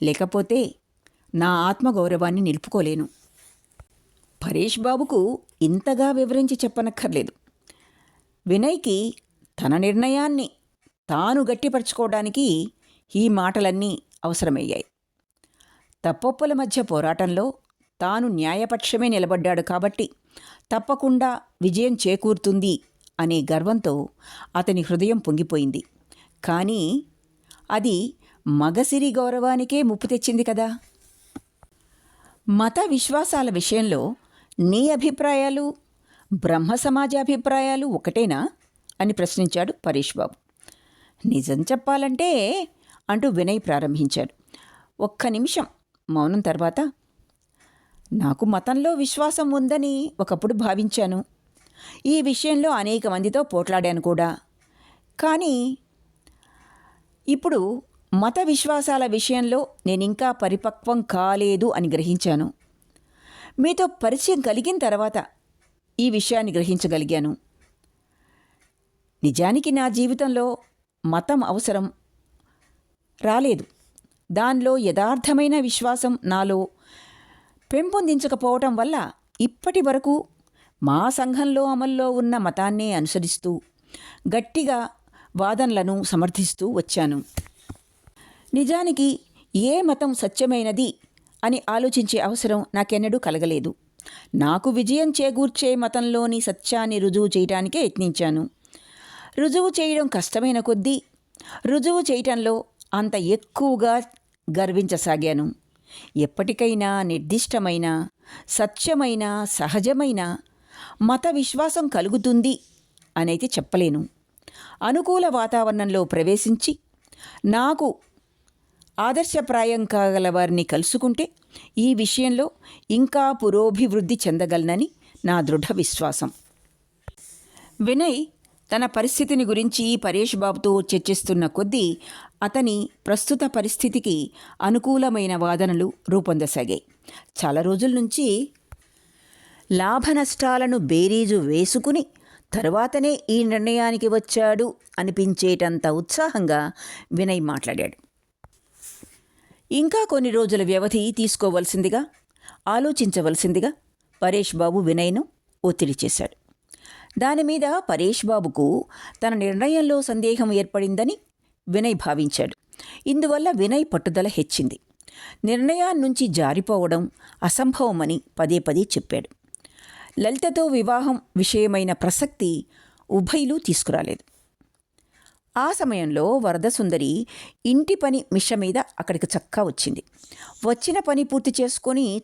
S1: లేకపోతే నా ఆత్మగౌరవాన్ని నిలుపుకోలేను. పరేష్ బాబుకు ఇంతగా వివరించి చెప్పనక్కర్లేదు. వినయ్కి తన నిర్ణయాన్ని తాను గట్టిపరచుకోవడానికి ఈ మాటలన్నీ అవసరమయ్యాయి. తప్పొప్పుల మధ్య పోరాటంలో తాను న్యాయపక్షమే నిలబడ్డాడు కాబట్టి తప్పకుండా విజయం చేకూరుతుంది అనే గర్వంతో అతని హృదయం పొంగిపోయింది. కానీ అది మగసిరి గౌరవానికే ముప్పు తెచ్చింది కదా. మత విశ్వాసాల విషయంలో నీ అభిప్రాయాలు, బ్రహ్మ సమాజ అభిప్రాయాలు ఒకటేనా అని ప్రశ్నించాడు పరేష్ బాబు. నిజం చెప్పాలంటే అంటూ వినయ్ ప్రారంభించాడు. ఒక్క నిమిషం మౌనం తర్వాత, నాకు మతంలో విశ్వాసం ఉందని ఒకప్పుడు భావించాను. ఈ విషయంలో అనేక మందితో పోట్లాడాను కూడా. కానీ ఇప్పుడు మత విశ్వాసాల విషయంలో నేనింకా పరిపక్వం కాలేదు అని గ్రహించాను. మీతో పరిచయం కలిగిన తర్వాత ఈ విషయాన్ని గ్రహించగలిగాను. నిజానికి నా జీవితంలో మతం అవసరం రాలేదు. దానిలో యథార్థమైన విశ్వాసం నాలో పెంపొందించకపోవటం వల్ల ఇప్పటి వరకు మా సంఘంలో అమల్లో ఉన్న మతాన్నే అనుసరిస్తూ గట్టిగా వాదనలను సమర్థిస్తూ వచ్చాను. నిజానికి ఏ మతం సత్యమైనది అని ఆలోచించే అవసరం నాకెన్నడూ కలగలేదు. నాకు విజయం చేకూర్చే మతంలోని సత్యాన్ని రుజువు చేయడానికే యత్నించాను. రుజువు చేయడం కష్టమైన కొద్దీ రుజువు చేయటంలో అంత ఎక్కువగా గర్వించసాగాను. ఎప్పటికైనా నిర్దిష్టమైన, సత్యమైన, సహజమైన మత విశ్వాసం కలుగుతుంది అనైతే చెప్పలేను. అనుకూల వాతావరణంలో ప్రవేశించి నాకు ఆదర్శప్రాయం కాగల వారిని కలుసుకుంటే ఈ విషయంలో ఇంకా పురోభివృద్ధి చెందగలనని నా దృఢ విశ్వాసం. వినయ్ తన పరిస్థితిని గురించి పరేష్ బాబుతో చర్చిస్తున్న కొద్దీ అతని ప్రస్తుత పరిస్థితికి అనుకూలమైన వాదనలు రూపొందసాగాయి. చాలా రోజుల నుంచి లాభ నష్టాలను బేరీజు వేసుకుని తరువాతనే ఈ నిర్ణయానికి వచ్చాడు అనిపించేటంత ఉత్సాహంగా వినయ్ మాట్లాడాడు. ఇంకా కొన్ని రోజుల వ్యవధి తీసుకోవలసిందిగా, ఆలోచించవలసిందిగా పరేష్ బాబు వినయ్ను ఒత్తిడి చేశాడు. దానిమీద పరేష్ బాబుకు తన నిర్ణయంలో సందేహం ఏర్పడిందని వినయ్ భావించాడు. ఇందువల్ల వినయ్ పట్టుదల హెచ్చింది. నిర్ణయాన్నించి జారిపోవడం అసంభవమని పదే పదే చెప్పాడు. లలితతో వివాహం విషయమైన ప్రసక్తి ఉభయులు తీసుకురాలేదు. ఆ సమయంలో వరదసుందరి ఇంటి పని మిష మీద అక్కడికి చక్కా వచ్చింది. వచ్చిన పని పూర్తి చేసుకొని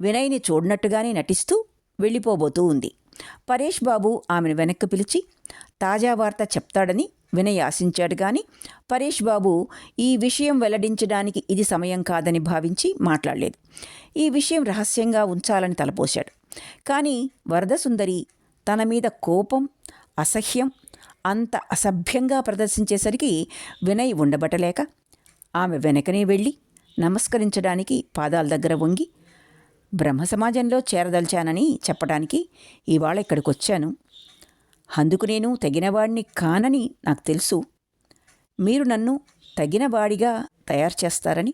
S1: వినయ్ని చూడనట్టుగానే నటిస్తూ వెళ్ళిపోబోతూ ఉంది. పరేష్ బాబు ఆమెను వెనక్కి పిలిచి తాజా వార్త చెప్తాడని వినయ్ ఆశించాడు. కానీ పరేష్ బాబు ఈ విషయం వెల్లడించడానికి ఇది సమయం కాదని భావించి మాట్లాడలేదు. ఈ విషయం రహస్యంగా ఉంచాలని తలపోశాడు. కానీ వరదసుందరి తన మీద కోపం, అసహ్యం అంత అసభ్యంగా ప్రదర్శించేసరికి వినయ్ ఉండబట్టలేక ఆమె వెనకనే వెళ్ళి నమస్కరించడానికి పాదాల దగ్గర వంగి, బ్రహ్మ సమాజంలో చేరదలిచానని చెప్పడానికి ఇవాళ ఇక్కడికొచ్చాను. అందుకు నేను తగినవాడిని కానని నాకు తెలుసు. మీరు నన్ను తగినవాడిగా తయారు చేస్తారని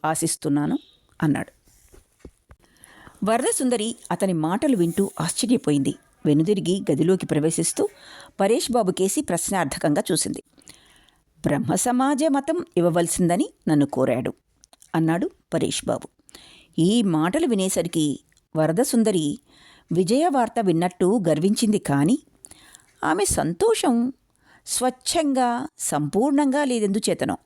S1: ఆశిస్తున్నాను అన్నాడు. వరదసుందరి అతని మాటలు వింటూ ఆశ్చర్యపోయింది. వెనుదిరిగి గదిలోకి ప్రవేశిస్తూ పరేష్ బాబు కేసి ప్రశ్నార్థకంగా చూసింది. బ్రహ్మ సమాజ మతం ఇవ్వవలసిందని నన్ను కోరాడు అన్నాడు పరేష్ బాబు. ఈ మాటలు వినేసరికి వరదసుందరి విజయవార్త విన్నట్టు గర్వించింది. కానీ ఆమె సంతోషం స్వచ్ఛంగా సంపూర్ణంగా లేదెందుచేతనో.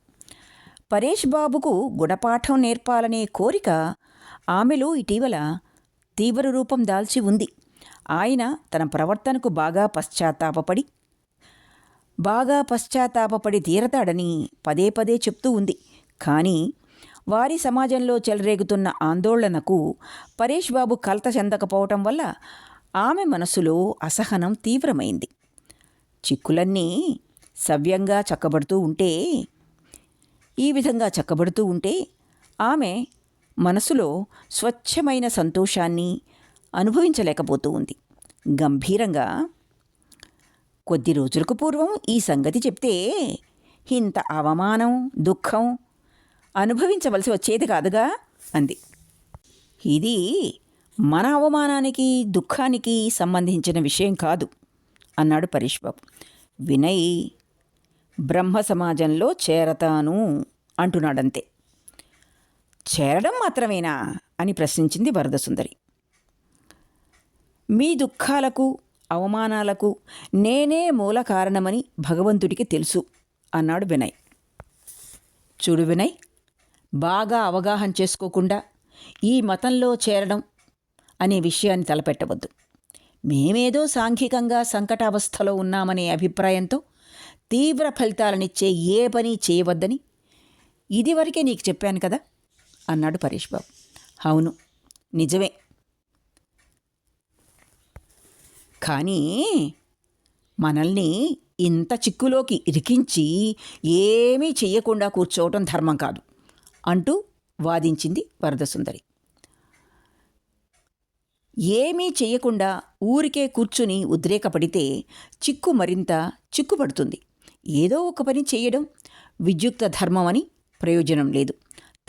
S1: పరేష్ బాబుకు గుణపాఠం నేర్పాలనే కోరిక ఆమెలో ఇటీవల తీవ్ర రూపం దాల్చి ఉంది. ఆయన తన ప్రవర్తనకు బాగా పశ్చాత్తాపపడి తీరతాడని పదే పదే చెప్తూ ఉంది. కానీ వారి సమాజంలో చెలరేగుతున్న ఆందోళనకు పరేష్ బాబు కలత చెందకపోవటం వల్ల ఆమె మనసులో అసహనం తీవ్రమైంది. చిక్కులన్నీ సవ్యంగా ఈ విధంగా చక్కబడుతూ ఉంటే ఆమె మనసులో స్వచ్ఛమైన సంతోషాన్ని అనుభవించలేకపోతూ ఉంది. గంభీరంగా, కొద్ది రోజులకు పూర్వం ఈ సంగతి చెప్తే ఇంత అవమానం, దుఃఖం అనుభవించవలసి వచ్చేది కాదుగా అంది. ఇది మన అవమానానికి, దుఃఖానికి సంబంధించిన విషయం కాదు అన్నాడు పరేష్ బాబు. వినయ్ బ్రహ్మ సమాజంలో చేరతాను అంటున్నాడంతే. చేరడం మాత్రమేనా అని ప్రశ్నించింది వరదసుందరి. మీ దుఃఖాలకు, అవమానాలకు నేనే మూల కారణమని భగవంతుడికి తెలుసు అన్నాడు వినయ్. చూడు వినయ్, బాగా అవగాహన చేసుకోకుండా ఈ మతంలో చేరడం అనే విషయాన్ని తలపెట్టవద్దు. మేమేదో సాంఘికంగా సంకటావస్థలో ఉన్నామనే అభిప్రాయంతో తీవ్ర ఫలితాలనిచ్చే ఏ పని చేయవద్దని ఇదివరకే నీకు చెప్పాను కదా అన్నాడు పరేష్ బాబు. అవును, నిజమే. కానీ మనల్ని ఇంత చిక్కులోకి ఇరికించి ఏమీ చెయ్యకుండా కూర్చోవటం ధర్మం కాదు అంటూ వాదించింది వరదసుందరి. ఏమీ చెయ్యకుండా ఊరికే కూర్చుని ఉద్రేకపడితే చిక్కు మరింత చిక్కుపడుతుంది. ఏదో ఒక పని చేయడం విద్యుక్త ధర్మమని ప్రయోజనం లేదు.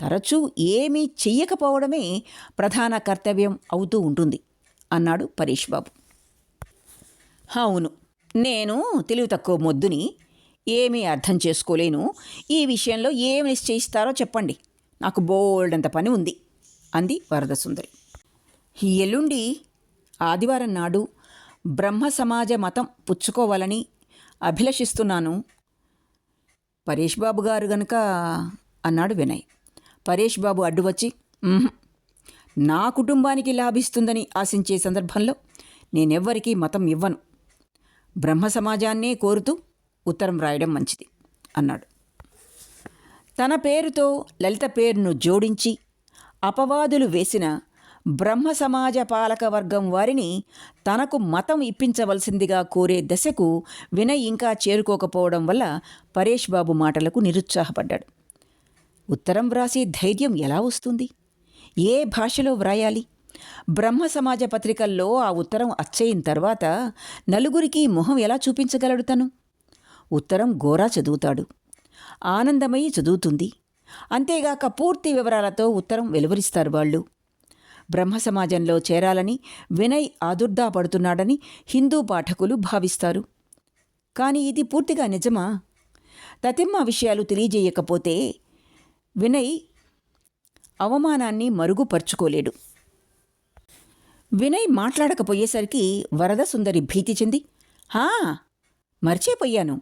S1: తరచూ ఏమీ చెయ్యకపోవడమే ప్రధాన కర్తవ్యం అవుతూ ఉంటుంది అన్నాడు పరేష్ బాబు. అవును, నేను తెలివి తక్కువ మొద్దుని, ఏమీ అర్థం చేసుకోలేను. ఈ విషయంలో ఏమి నిశ్చయిస్తారో చెప్పండి, నాకు బోల్డంత పని ఉంది అంది వరదసుందరి. ఎల్లుండి ఆదివారం నాడు బ్రహ్మ సమాజ మతం పుచ్చుకోవాలని అభిలషిస్తున్నాను పరేష్ బాబు గారు గనుక అన్నాడు వినయ్. పరేష్ బాబు అడ్డు వచ్చి, నా కుటుంబానికి లాభిస్తుందని ఆశించే సందర్భంలో నేనెవ్వరికీ మతం ఇవ్వను. బ్రహ్మ సమాజాన్నే కోరుతూ ఉత్తరం రాయడం మంచిది అన్నాడు. తన పేరుతో లలిత పేరును జోడించి అపవాదులు వేసిన బ్రహ్మ సమాజ పాలక వర్గం వారిని తనకు మతం ఇప్పించవలసిందిగా కోరే దశకు వినయ్ ఇంకా చేరుకోకపోవడం వల్ల పరేష్ బాబు మాటలకు నిరుత్సాహపడ్డాడు. ఉత్తరం వ్రాసే ధైర్యం ఎలా వస్తుంది? ఏ భాషలో వ్రాయాలి? బ్రహ్మ సమాజ పత్రికల్లో ఆ ఉత్తరం అచ్చయిన తర్వాత నలుగురికి మొహం ఎలా చూపించగలడు తను? ఉత్తరం గోరా చదువుతాడు, ఆనందమయ్యి చదువుతుంది. అంతేగాక పూర్తి వివరాలతో ఉత్తరం వెలువరిస్తారు వాళ్ళు. బ్రహ్మ సమాజంలో చేరాలని వినయ్ ఆదుర్దాపడుతున్నాడని హిందూ పాఠకులు భావిస్తారు. కానీ ఇది పూర్తిగా నిజమా? తతిమ్మ విషయాలు తెలియజేయకపోతే వినయ్ అవమానాన్ని మరుగుపరుచుకోలేడు. వినయ్ మాట్లాడకపోయేసరికి వరదసుందరి భీతి చెంది, మర్చిపోయాను,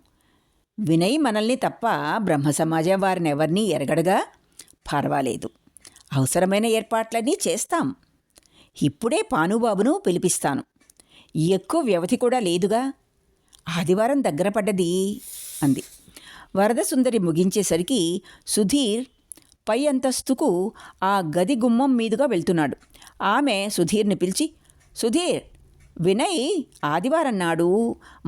S1: వినయ్ మనల్ని తప్ప బ్రహ్మ సమాజం వారినెవరినీ ఎరగడుగా. పర్వాలేదు, అవసరమైన ఏర్పాట్లన్నీ చేస్తాం. ఇప్పుడే పానుబాబును పిలిపిస్తాను. ఎక్కువ వ్యవధి కూడా లేదుగా, ఆదివారం దగ్గర పడ్డది అంది. వరదసుందరి ముగించేసరికి సుధీర్ పై అంతస్తుకు ఆ గది గుమ్మం మీదుగా వెళ్తున్నాడు. ఆమె సుధీర్ని పిలిచి, సుధీర్, వినయ్ ఆదివారం నాడు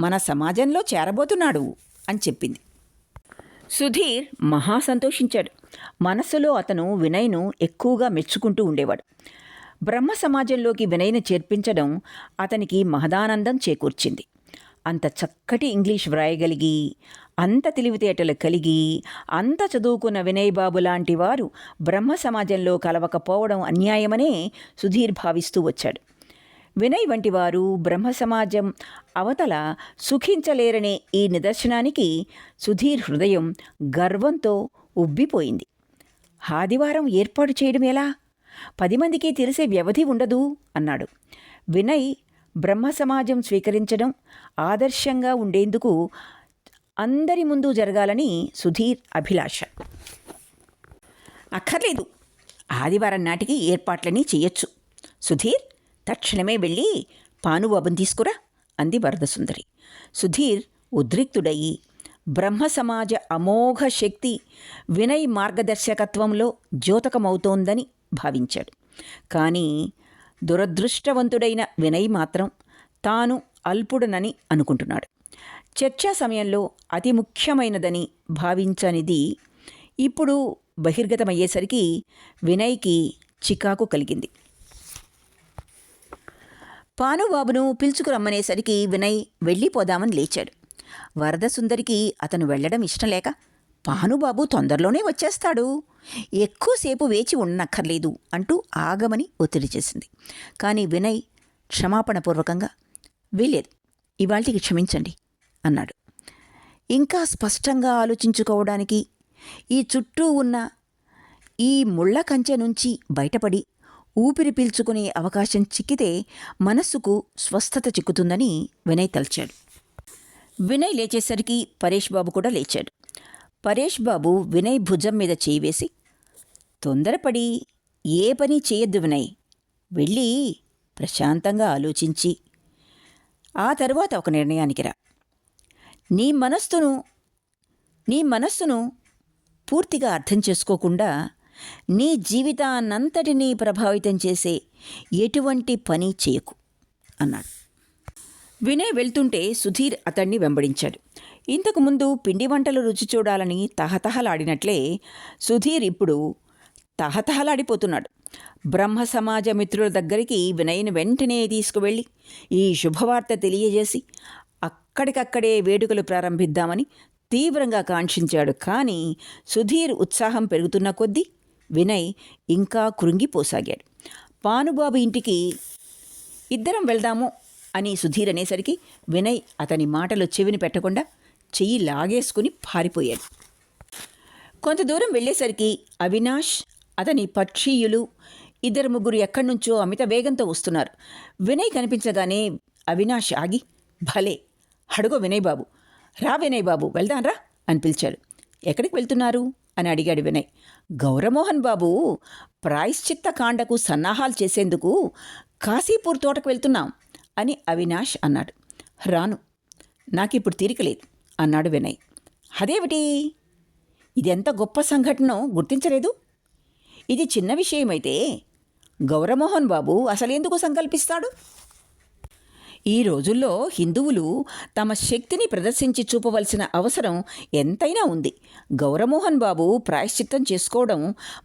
S1: మన సమాజంలో చేరబోతున్నాడు అని చెప్పింది. సుధీర్ మహా సంతోషించాడు. మనస్సులో అతను వినయ్ను ఎక్కువగా మెచ్చుకుంటూ ఉండేవాడు. బ్రహ్మ సమాజంలోకి వినయ్ను చేర్పించడం అతనికి మహదానందం చేకూర్చింది. అంత చక్కటి ఇంగ్లీష్ వ్రాయగలిగి, అంత తెలివితేటలు కలిగి, అంత చదువుకున్న వినయ్ బాబు లాంటి వారు బ్రహ్మ సమాజంలో కలవకపోవడం అన్యాయమనే సుధీర్ భావిస్తూ వచ్చాడు. వినయ్ వంటి వారు బ్రహ్మ సమాజం అవతల సుఖించలేరనే ఈ నిదర్శనానికి సుధీర్ హృదయం గర్వంతో ఉబ్బిపోయింది. ఆదివారం ఏర్పాటు చేయడం ఎలా? 10 మందికి తెలిసే వ్యవధి ఉండదు అన్నాడు. వినయ్ బ్రహ్మ సమాజం స్వీకరించడం ఆదర్శంగా ఉండేందుకు అందరి ముందు జరగాలని సుధీర్ అభిలాష. అక్కర్లేదు, ఆదివారం నాటికి ఏర్పాట్లన్నీ చెయ్యొచ్చు. సుధీర్, తక్షణమే వెళ్ళి పానుబాబుని తీసుకురా అంది వరదసుందరి. సుధీర్ ఉద్రిక్తుడయి బ్రహ్మ సమాజ అమోఘ శక్తి వినయ్ మార్గదర్శకత్వంలో ద్యోతకమవుతోందని భావించాడు. కానీ దురదృష్టవంతుడైన వినయ్ మాత్రం తాను అల్పుడనని అనుకుంటున్నాడు. చర్చా సమయంలో అతి ముఖ్యమైనదని భావించనిది ఇప్పుడు బహిర్గతమయ్యేసరికి వినయ్కి చికాకు కలిగింది. పానుబాబును పిలుచుకురమ్మనేసరికి వినయ్ వెళ్ళిపోదామని లేచాడు. వరదసుందరికి అతను వెళ్లడం ఇష్టం లేక, పానుబాబు తొందరలోనే వచ్చేస్తాడు, ఎక్కువసేపు వేచి ఉండనక్కర్లేదు అంటూ ఆగమని ఒత్తిడి చేసింది. కానీ వినయ్ క్షమాపణపూర్వకంగా, వీలేదు, ఇవాళకి క్షమించండి అన్నాడు. ఇంకా స్పష్టంగా ఆలోచించుకోవడానికి, ఈ చుట్టూ ఉన్న ఈ ముళ్ళ కంచె నుంచి బయటపడి ఊపిరి పీల్చుకునే అవకాశం చిక్కితే మనస్సుకు స్వస్థత చిక్కుతుందని వినయ్ తలచాడు. వినయ్ లేచేసరికి పరేష్ బాబు కూడా లేచాడు. పరేష్ బాబు వినయ్ భుజం మీద చేయి వేసి, తొందరపడి ఏ పని చేయొద్దు వినయ్, వెళ్ళి ప్రశాంతంగా ఆలోచించి ఆ తరువాత ఒక నిర్ణయానికి రా. నీ మనస్సును పూర్తిగా అర్థం చేసుకోకుండా నీ జీవితాన్నంతటినీ ప్రభావితం చేసే ఎటువంటి పని చేయకు అన్నాడు. వినయ్ వెళ్తుంటే సుధీర్ అతన్ని వెంబడించాడు. ఇంతకుముందు పిండి వంటలు రుచి చూడాలని తహతహలాడినట్లే సుధీర్ ఇప్పుడు తహతహలాడిపోతున్నాడు. బ్రహ్మ సమాజ మిత్రుల దగ్గరికి వినయ్ను వెంటనే తీసుకువెళ్ళి ఈ శుభవార్త తెలియజేసి అక్కడికక్కడే వేడుకలు ప్రారంభిద్దామని తీవ్రంగా కాంక్షించాడు. కానీ సుధీర్ ఉత్సాహం పెరుగుతున్న కొద్దీ వినయ్ ఇంకా కృంగిపోసాగాడు. పానుబాబు ఇంటికి ఇద్దరం వెళ్దాము అని సుధీర్ అనేసరికి వినయ్ అతని మాటలు చెవిని పెట్టకుండా చెయ్యి లాగేసుకుని పారిపోయాడు. కొంత దూరం వెళ్ళేసరికి అవినాష్, అతని పక్షీయులు 2-3 ఎక్కడి నుంచో అమిత వేగంతో వస్తున్నారు. వినయ్ కనిపించగానే అవినాష్ ఆగి, భలే, అడుగో వినయ్ బాబు, రా వినయ్ బాబు, వెళ్దాన్రా అని పిలిచాడు. ఎక్కడికి వెళ్తున్నారు అని అడిగాడు వినయ్. గౌరమోహన్ బాబు ప్రాయశ్చిత్త కాండకు సన్నాహాలు చేసేందుకు కాశీపూర్ తోటకు వెళ్తున్నాం అని అవినాష్ అన్నాడు. రాను, నాకిప్పుడు తీరికలేదు అన్నాడు వినయ్. అదేమిటి, ఇదెంత గొప్ప సంఘటనో గుర్తించలేదు? ఇది చిన్న విషయమైతే గౌరమోహన్ బాబు అసలెందుకు సంకల్పిస్తాడు? ఈ రోజుల్లో హిందువులు తమ శక్తిని ప్రదర్శించి చూపవలసిన అవసరం ఎంతైనా ఉంది. గౌరమోహన్ బాబు ప్రాయశ్చిత్తం చేసుకోవడం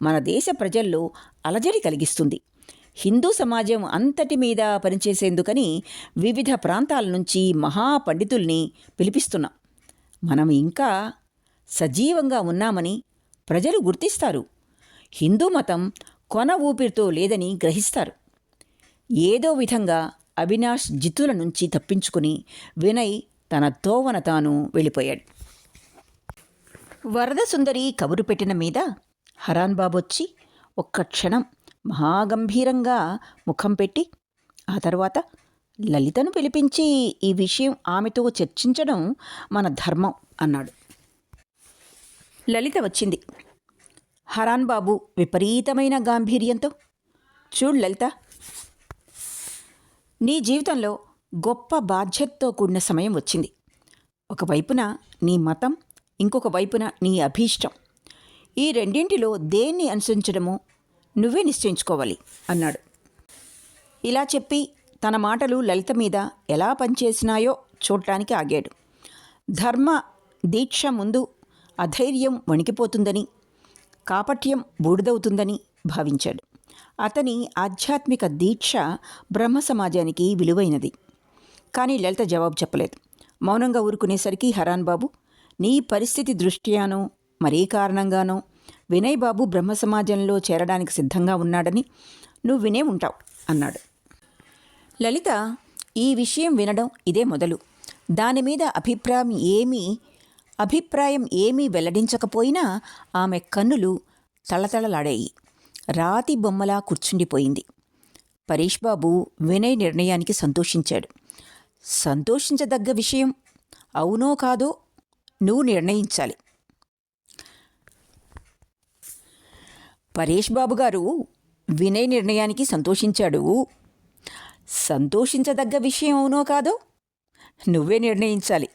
S1: మన దేశ ప్రజల్లో అలజడి కలిగిస్తుంది. హిందూ సమాజం అంతటి మీద పనిచేసేందుకని వివిధ ప్రాంతాల నుంచి మహాపండితుల్ని పిలిపిస్తున్నాం. మనం ఇంకా సజీవంగా ఉన్నామని ప్రజలు గుర్తిస్తారు. హిందూ మతం కొన ఊపిరితో లేదని గ్రహిస్తారు. ఏదో విధంగా అవినాష్ జిత్తుల నుంచి తప్పించుకుని వినయ్ తన తోవన తాను వెళ్ళిపోయాడు. వరదసుందరి కబురు పెట్టిన మీద హరాన్ బాబొచ్చి ఒక్క క్షణం మహాగంభీరంగా ముఖం పెట్టి, ఆ తర్వాత లలితను పిలిపించి ఈ విషయం ఆమెతో చర్చించడం మన ధర్మం అన్నాడు. లలిత వచ్చింది. హరాన్ బాబు విపరీతమైన గాంభీర్యంతో, చూడు లలిత, నీ జీవితంలో గొప్ప బాధ్యతతో కూడిన సమయం వచ్చింది. ఒకవైపున నీ మతం, ఇంకొక వైపున నీ అభీష్టం. ఈ రెండింటిలో దేన్ని అనుసరించడమో నువ్వే నిశ్చయించుకోవాలి అన్నాడు. ఇలా చెప్పి తన మాటలు లలిత మీద ఎలా పనిచేసినాయో చూడటానికి ఆగాడు. ధర్మ దీక్ష ముందు అధైర్యం వణికిపోతుందని, కాపట్యం బూడిదవుతుందని భావించాడు. అతని ఆధ్యాత్మిక దీక్ష బ్రహ్మ సమాజానికి విలువైనది. కానీ లలిత జవాబు చెప్పలేదు. మౌనంగా ఊరుకునేసరికి హరాన్ బాబు, నీ పరిస్థితి దృష్ట్యానో మరే కారణంగానో వినయ్ బాబు బ్రహ్మ సమాజంలో చేరడానికి సిద్ధంగా ఉన్నాడని నువ్వు వినే ఉంటావు అన్నాడు. లలిత ఈ విషయం వినడం ఇదే మొదలు. దాని మీద అభిప్రాయం ఏమీ వెల్లడించకపోయినా ఆమె కన్నులు తళతళలాడాయి. రాతి బొమ్మలా కూర్చుండిపోయింది. పరేష్ బాబు వినయ్ నిర్ణయానికి సంతోషించాడు. సంతోషించదగ్గ విషయం అవునో కాదో నువ్వు నిర్ణయించాలి. పరేష్ బాబు గారు వినయ్ నిర్ణయానికి సంతోషించాడు. సంతోషించదగ్గ విషయం అవునో కాదో నువ్వే నిర్ణయించాలి.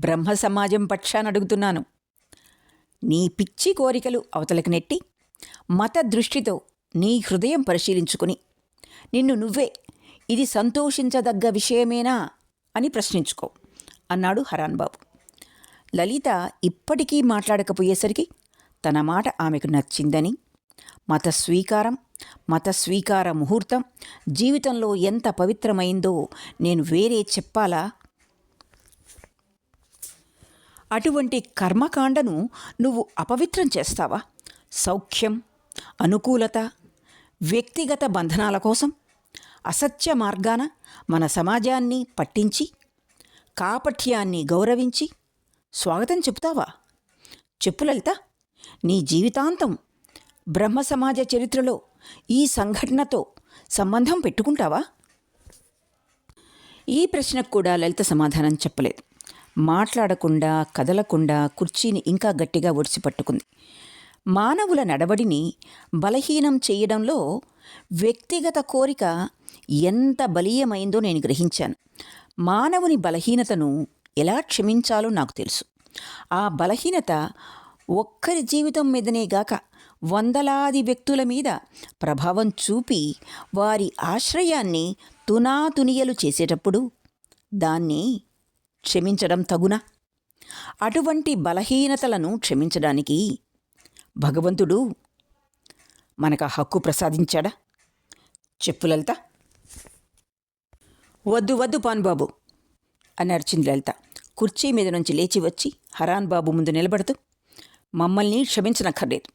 S1: బ్రహ్మ సమాజం పక్షాన అడుగుతున్నాను. నీ పిచ్చి కోరికలు అవతలకు నెట్టి మత దృష్టితో నీ హృదయం పరిశీలించుకుని నిన్ను నువ్వే ఇది సంతోషించదగ్గ విషయమేనా అని ప్రశ్నించుకో అన్నాడు హరాన్ బాబు. లలిత ఇప్పటికీ మాట్లాడకపోయేసరికి తన మాట ఆమెకు నచ్చిందని, మత స్వీకార ముహూర్తం జీవితంలో ఎంత పవిత్రమైందో నేను వేరే చెప్పాలా? అటువంటి కర్మకాండను నువ్వు అపవిత్రం చేస్తావా? సౌఖ్యం, అనుకూలత, వ్యక్తిగత బంధనాల కోసం అసత్య మార్గాన మన సమాజాన్ని పట్టించి కాపట్యాన్ని గౌరవించి స్వాగతం చెబుతావా? చెప్పు లలిత, నీ జీవితాంతం బ్రహ్మ సమాజ చరిత్రలో ఈ సంఘటనతో సంబంధం పెట్టుకుంటావా? ఈ ప్రశ్నకు కూడా లలిత సమాధానం చెప్పలేదు. మాట్లాడకుండా కదలకుండా కుర్చీని ఇంకా గట్టిగా ఒడిసి పట్టుకుంది. మానవుల నడవడిని బలహీనం చేయడంలో వ్యక్తిగత కోరిక ఎంత బలీయమైందో నేను గ్రహించాను. మానవుని బలహీనతను ఎలా క్షమించాలో నాకు తెలుసు. ఆ బలహీనత ఒక్కరి జీవితం మీదనే గాక వందలాది వ్యక్తుల మీద ప్రభావం చూపి వారి ఆశ్రయాన్ని తునాతునియలు చేసేటప్పుడు దాన్ని క్షమించడం తగునా? అటువంటి బలహీనతలను క్షమించడానికి భగవంతుడు మనకు హక్కు ప్రసాదించాడా? చెప్పు లలిత. వద్దు పాన్బాబు అని అరిచింది లలిత. కుర్చీ మీద నుంచి లేచి వచ్చి హరాన్ బాబు ముందు నిలబడుతూ, మమ్మల్ని క్షమించనక్కర్లేదు.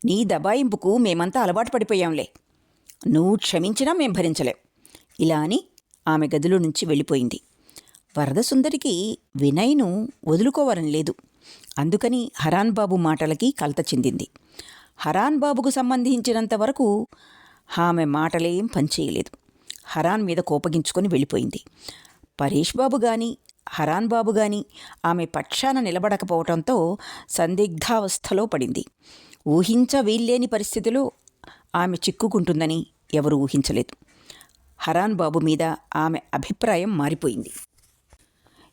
S1: నీ దబాయింపుకు మేమంతా అలవాటు పడిపోయాంలే. నువ్వు క్షమించినా మేం భరించలేం ఇలా అని ఆమె గదిలో నుంచి వెళ్ళిపోయింది. వరదసుందరికి వినయ్ను వదులుకోవాలని లేదు. అందుకని హరాన్ బాబు మాటలకి కలత చెందింది. హరాన్ బాబుకు సంబంధించినంతవరకు ఆమె మాటలేం పనిచేయలేదు. హరాన్ మీద కోపగించుకొని వెళ్ళిపోయింది. పరేష్ బాబు గాని హరాన్ బాబు గాని ఆమె పక్షాన నిలబడకపోవడంతో సందిగ్ధావస్థలో పడింది. ఊహించవీల్లేని పరిస్థితిలో ఆమె చిక్కుకుంటుందని ఎవరు ఊహించలేదు. హరాన్ బాబు మీద ఆమె అభిప్రాయం మారిపోయింది.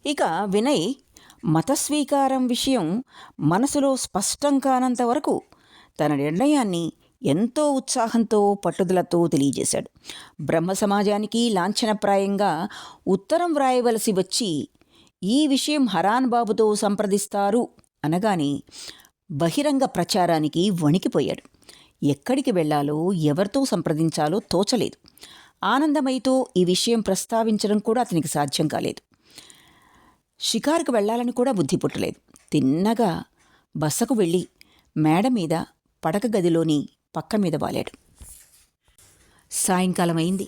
S1: ఇక వినయ్ మతస్వీకారం విషయం మనసులో స్పష్టం కానంత వరకు తన నిర్ణయాన్ని ఎంతో ఉత్సాహంతో పట్టుదలతో తెలియజేశాడు. బ్రహ్మ సమాజానికి లాంఛనప్రాయంగా ఉత్తరం వ్రాయవలసి వచ్చి ఈ విషయం హరాన్ బాబుతో సంప్రదిస్తారు అనగానే బహిరంగ ప్రచారానికి వణికిపోయాడు. ఎక్కడికి వెళ్లాలో ఎవరితో సంప్రదించాలో తోచలేదు. ఆనందమయితో ఈ విషయం ప్రస్తావించడం కూడా అతనికి సాధ్యం కాలేదు. షికారుకు వెళ్లాలని కూడా బుద్ధి పుట్టలేదు. తిన్నగా బసకు వెళ్ళి మేడ మీద పడక గదిలోని పక్క మీద వాలాడు. సాయంకాలం అయింది.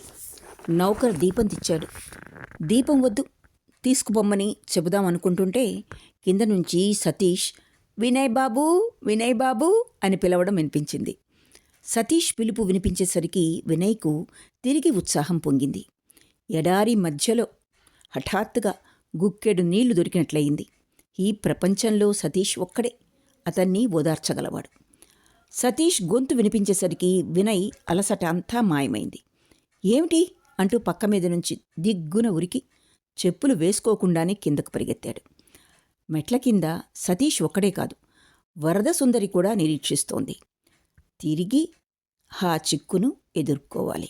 S1: నౌకర్ దీపం తెచ్చాడు. దీపం వద్దు, తీసుకుపోమ్మని చెబుదామనుకుంటుంటే కింద నుంచి సతీష్ వినయ్ బాబూ అని పిలవడం వినిపించింది. సతీష్ పిలుపు వినిపించేసరికి వినయ్కు తిరిగి ఉత్సాహం పొంగింది. ఎడారి మధ్యలో హఠాత్తుగా గుక్కెడు నీళ్లు దొరికినట్లయింది. ఈ ప్రపంచంలో సతీష్ ఒక్కడే అతన్ని ఓదార్చగలవాడు. సతీష్ గొంతు వినిపించేసరికి వినయ్ అలసట అంతా మాయమైంది. ఏమిటి అంటూ పక్క మీద నుంచి దిగ్గున ఉరికి చెప్పులు వేసుకోకుండానే కిందకు పరిగెత్తాడు. మెట్ల కింద సతీష్ ఒక్కడే కాదు, వరదసుందరి కూడా నిరీక్షిస్తోంది. తిరిగి ఆ చిక్కును ఎదుర్కోవాలి.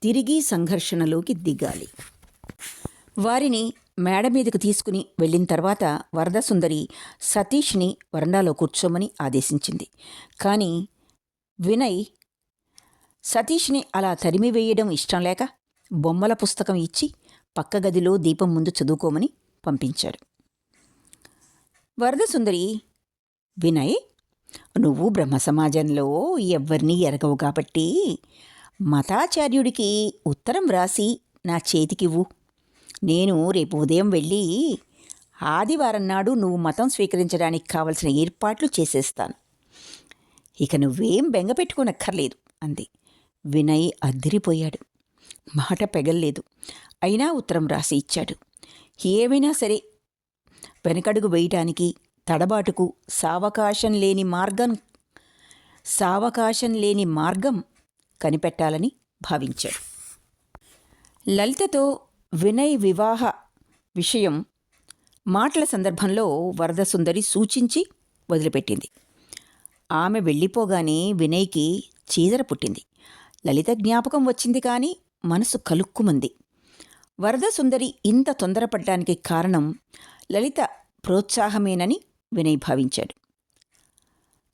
S1: తిరిగి సంఘర్షణలోకి దిగాలి. వారిని మేడ మీదకు తీసుకుని వెళ్ళిన తర్వాత వరదసుందరి సతీష్ని వరండాలో కూర్చోమని ఆదేశించింది. కానీ వినయ్ సతీష్ని అలా తరిమివేయడం ఇష్టం లేక బొమ్మల పుస్తకం ఇచ్చి పక్క గదిలో దీపం ముందు చదువుకోమని పంపించాడు. వరదసుందరి, వినయ్, నువ్వు బ్రహ్మ సమాజంలో ఎవ్వరినీ ఎరగవు కాబట్టి మతాచార్యుడికి ఉత్తరం వ్రాసి నా చేతికివ్వు. నేను రేపు ఉదయం వెళ్ళి ఆదివారం నాడు నువ్వు మతం స్వీకరించడానికి కావలసిన ఏర్పాట్లు చేసేస్తాను. ఇక నువ్వేం బెంగ పెట్టుకోనక్కర్లేదు అంది. వినయ్ అద్దిరిపోయాడు. మాట పెగల్లేదు. అయినా ఉత్తరం రాసి ఇచ్చాడు. ఏమైనా సరే వెనకడుగు వేయటానికి తడబాటుకు సావకాశం లేని మార్గం కనిపెట్టాలని భావించాడు. లలితతో వినయ్ వివాహ విషయం మాటల సందర్భంలో వరదసుందరి సూచించి వదిలిపెట్టింది. ఆమె వెళ్ళిపోగానే వినయ్కి చీదర పుట్టింది. లలిత జ్ఞాపకం వచ్చింది కానీ మనసు కలుక్కుమంది. వరదసుందరి ఇంత తొందరపడ్డానికి కారణం లలిత ప్రోత్సాహమేనని వినయ్ భావించాడు.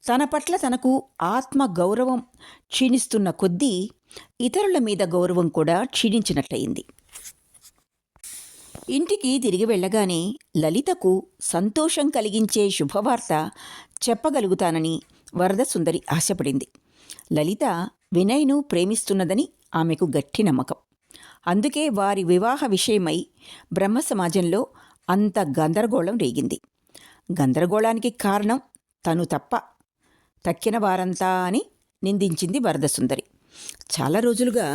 S1: తన పట్ల తనకు ఆత్మ గౌరవం క్షీణిస్తున్న కొద్దీ ఇతరుల మీద గౌరవం కూడా క్షీణించినట్లయింది. ఇంటికి తిరిగి వెళ్ళగానే లలితకు సంతోషం కలిగించే శుభవార్త చెప్పగలుగుతానని వరదసుందరి ఆశపడింది. లలిత వినయ్ను ప్రేమిస్తున్నదని ఆమెకు గట్టి నమ్మకం. అందుకే వారి వివాహ విషయమై బ్రహ్మ సమాజంలో అంత గందరగోళం రేగింది. గందరగోళానికి కారణం తను తప్ప తక్కిన వారంతా అని నిందించింది వరదసుందరి. చాలా రోజులుగా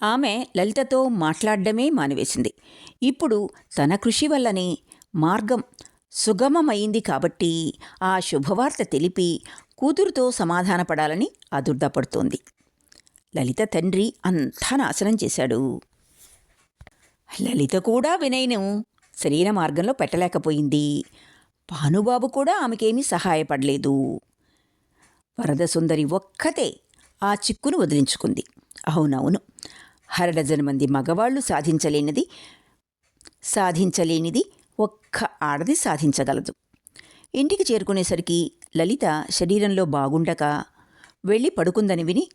S1: ఆమె లలితతో మాట్లాడడమే మానివేసింది. ఇప్పుడు తన కృషి వల్లనే మార్గం సుగమమైంది కాబట్టి ఆ శుభవార్త తెలిపి కూతురుతో సమాధానపడాలని ఆదుర్దాపడుతోంది. లలిత తండ్రి అంతా నాశనం చేశాడు. లలిత కూడా వినయ్ను సరైన మార్గంలో పెట్టలేకపోయింది. భానుబాబు కూడా ఆమెకేమీ సహాయపడలేదు. వరదసుందరి ఒక్కతే ఆ చిక్కును వదిలించుకుంది. అవునవును, అరడజను మంది మగవాళ్లు సాధించలేనిది ఒక్క ఆడది సాధించగలదు. ఇంటికి చేరుకునేసరికి లలిత శరీరంలో బాగుండక వెళ్ళి పడుకుందని విని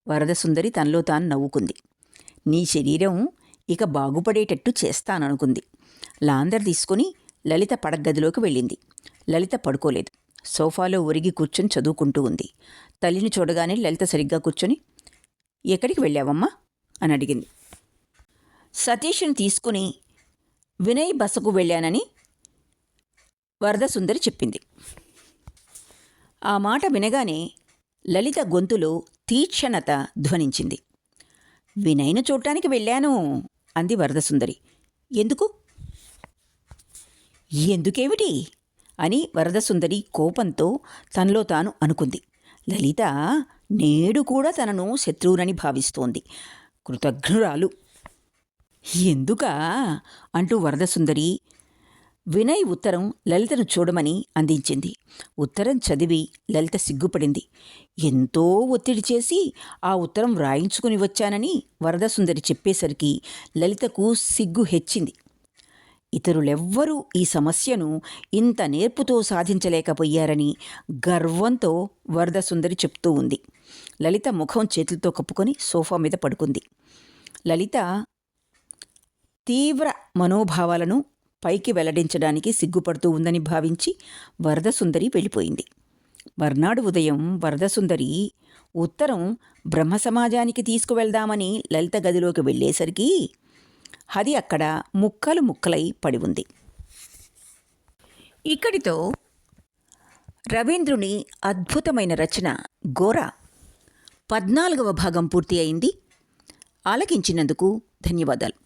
S1: వరదసుందరి తనలో తాను నవ్వుకుంది. నీ శరీరం ఇక బాగుపడేటట్టు చేస్తాననుకుంది. లాందర్ తీసుకుని లలిత పడగదిలోకి వెళ్ళింది. లలిత పడుకోలేదు. సోఫాలో ఒరిగి కూర్చొని చదువుకుంటూ ఉంది. తల్లిని చూడగానే లలిత సరిగ్గా కూర్చొని, ఎక్కడికి వెళ్ళావమ్మా అని అడిగింది. సతీష్ని తీసుకుని వినయ్ బసకు వెళ్ళానని వరదసుందరి చెప్పింది. ఆ మాట వినగానే లలిత గొంతులో తీక్షణత ధ్వనించింది. వినయ్ను చూడటానికి వెళ్ళాను అంది వరదసుందరి. ఎందుకు? ఎందుకేమిటి అని వరదసుందరి కోపంతో తనలో తాను అనుకుంది. లలిత నేడు కూడా తనను శత్రువునని భావిస్తోంది. కృతజ్ఞురాలు. ఎందుకా అంటూ వరదసుందరి వినయ్ ఉత్తరం లలితను చూడమని అందించింది. ఉత్తరం చదివి లలిత సిగ్గుపడింది. ఎంతో ఒత్తిడి చేసి ఆ ఉత్తరం వ్రాయించుకుని వచ్చానని వరదసుందరి చెప్పేసరికి లలితకు సిగ్గు హెచ్చింది. ఇతరులెవ్వరూ ఈ సమస్యను ఇంత నేర్పుతో సాధించలేకపోయారని గర్వంతో వరదసుందరి చెప్తూ ఉంది. లలిత ముఖం చేతులతో కప్పుకొని సోఫా మీద పడుకుంది. లలిత తీవ్ర మనోభావాలను పైకి వెల్లడించడానికి సిగ్గుపడుతూ ఉందని భావించి వరదసుందరి వెళ్ళిపోయింది. మర్నాడు ఉదయం వరదసుందరి ఉత్తరం బ్రహ్మ సమాజానికి తీసుకువెళ్దామని లలిత గదిలోకి వెళ్ళేసరికి అది అక్కడ ముక్కలు ముక్కలై పడి ఉంది. ఇక్కడితో రవీంద్రుని అద్భుతమైన రచన గోరా 14వ భాగం పూర్తి అయింది. ఆలకించినందుకు ధన్యవాదాలు.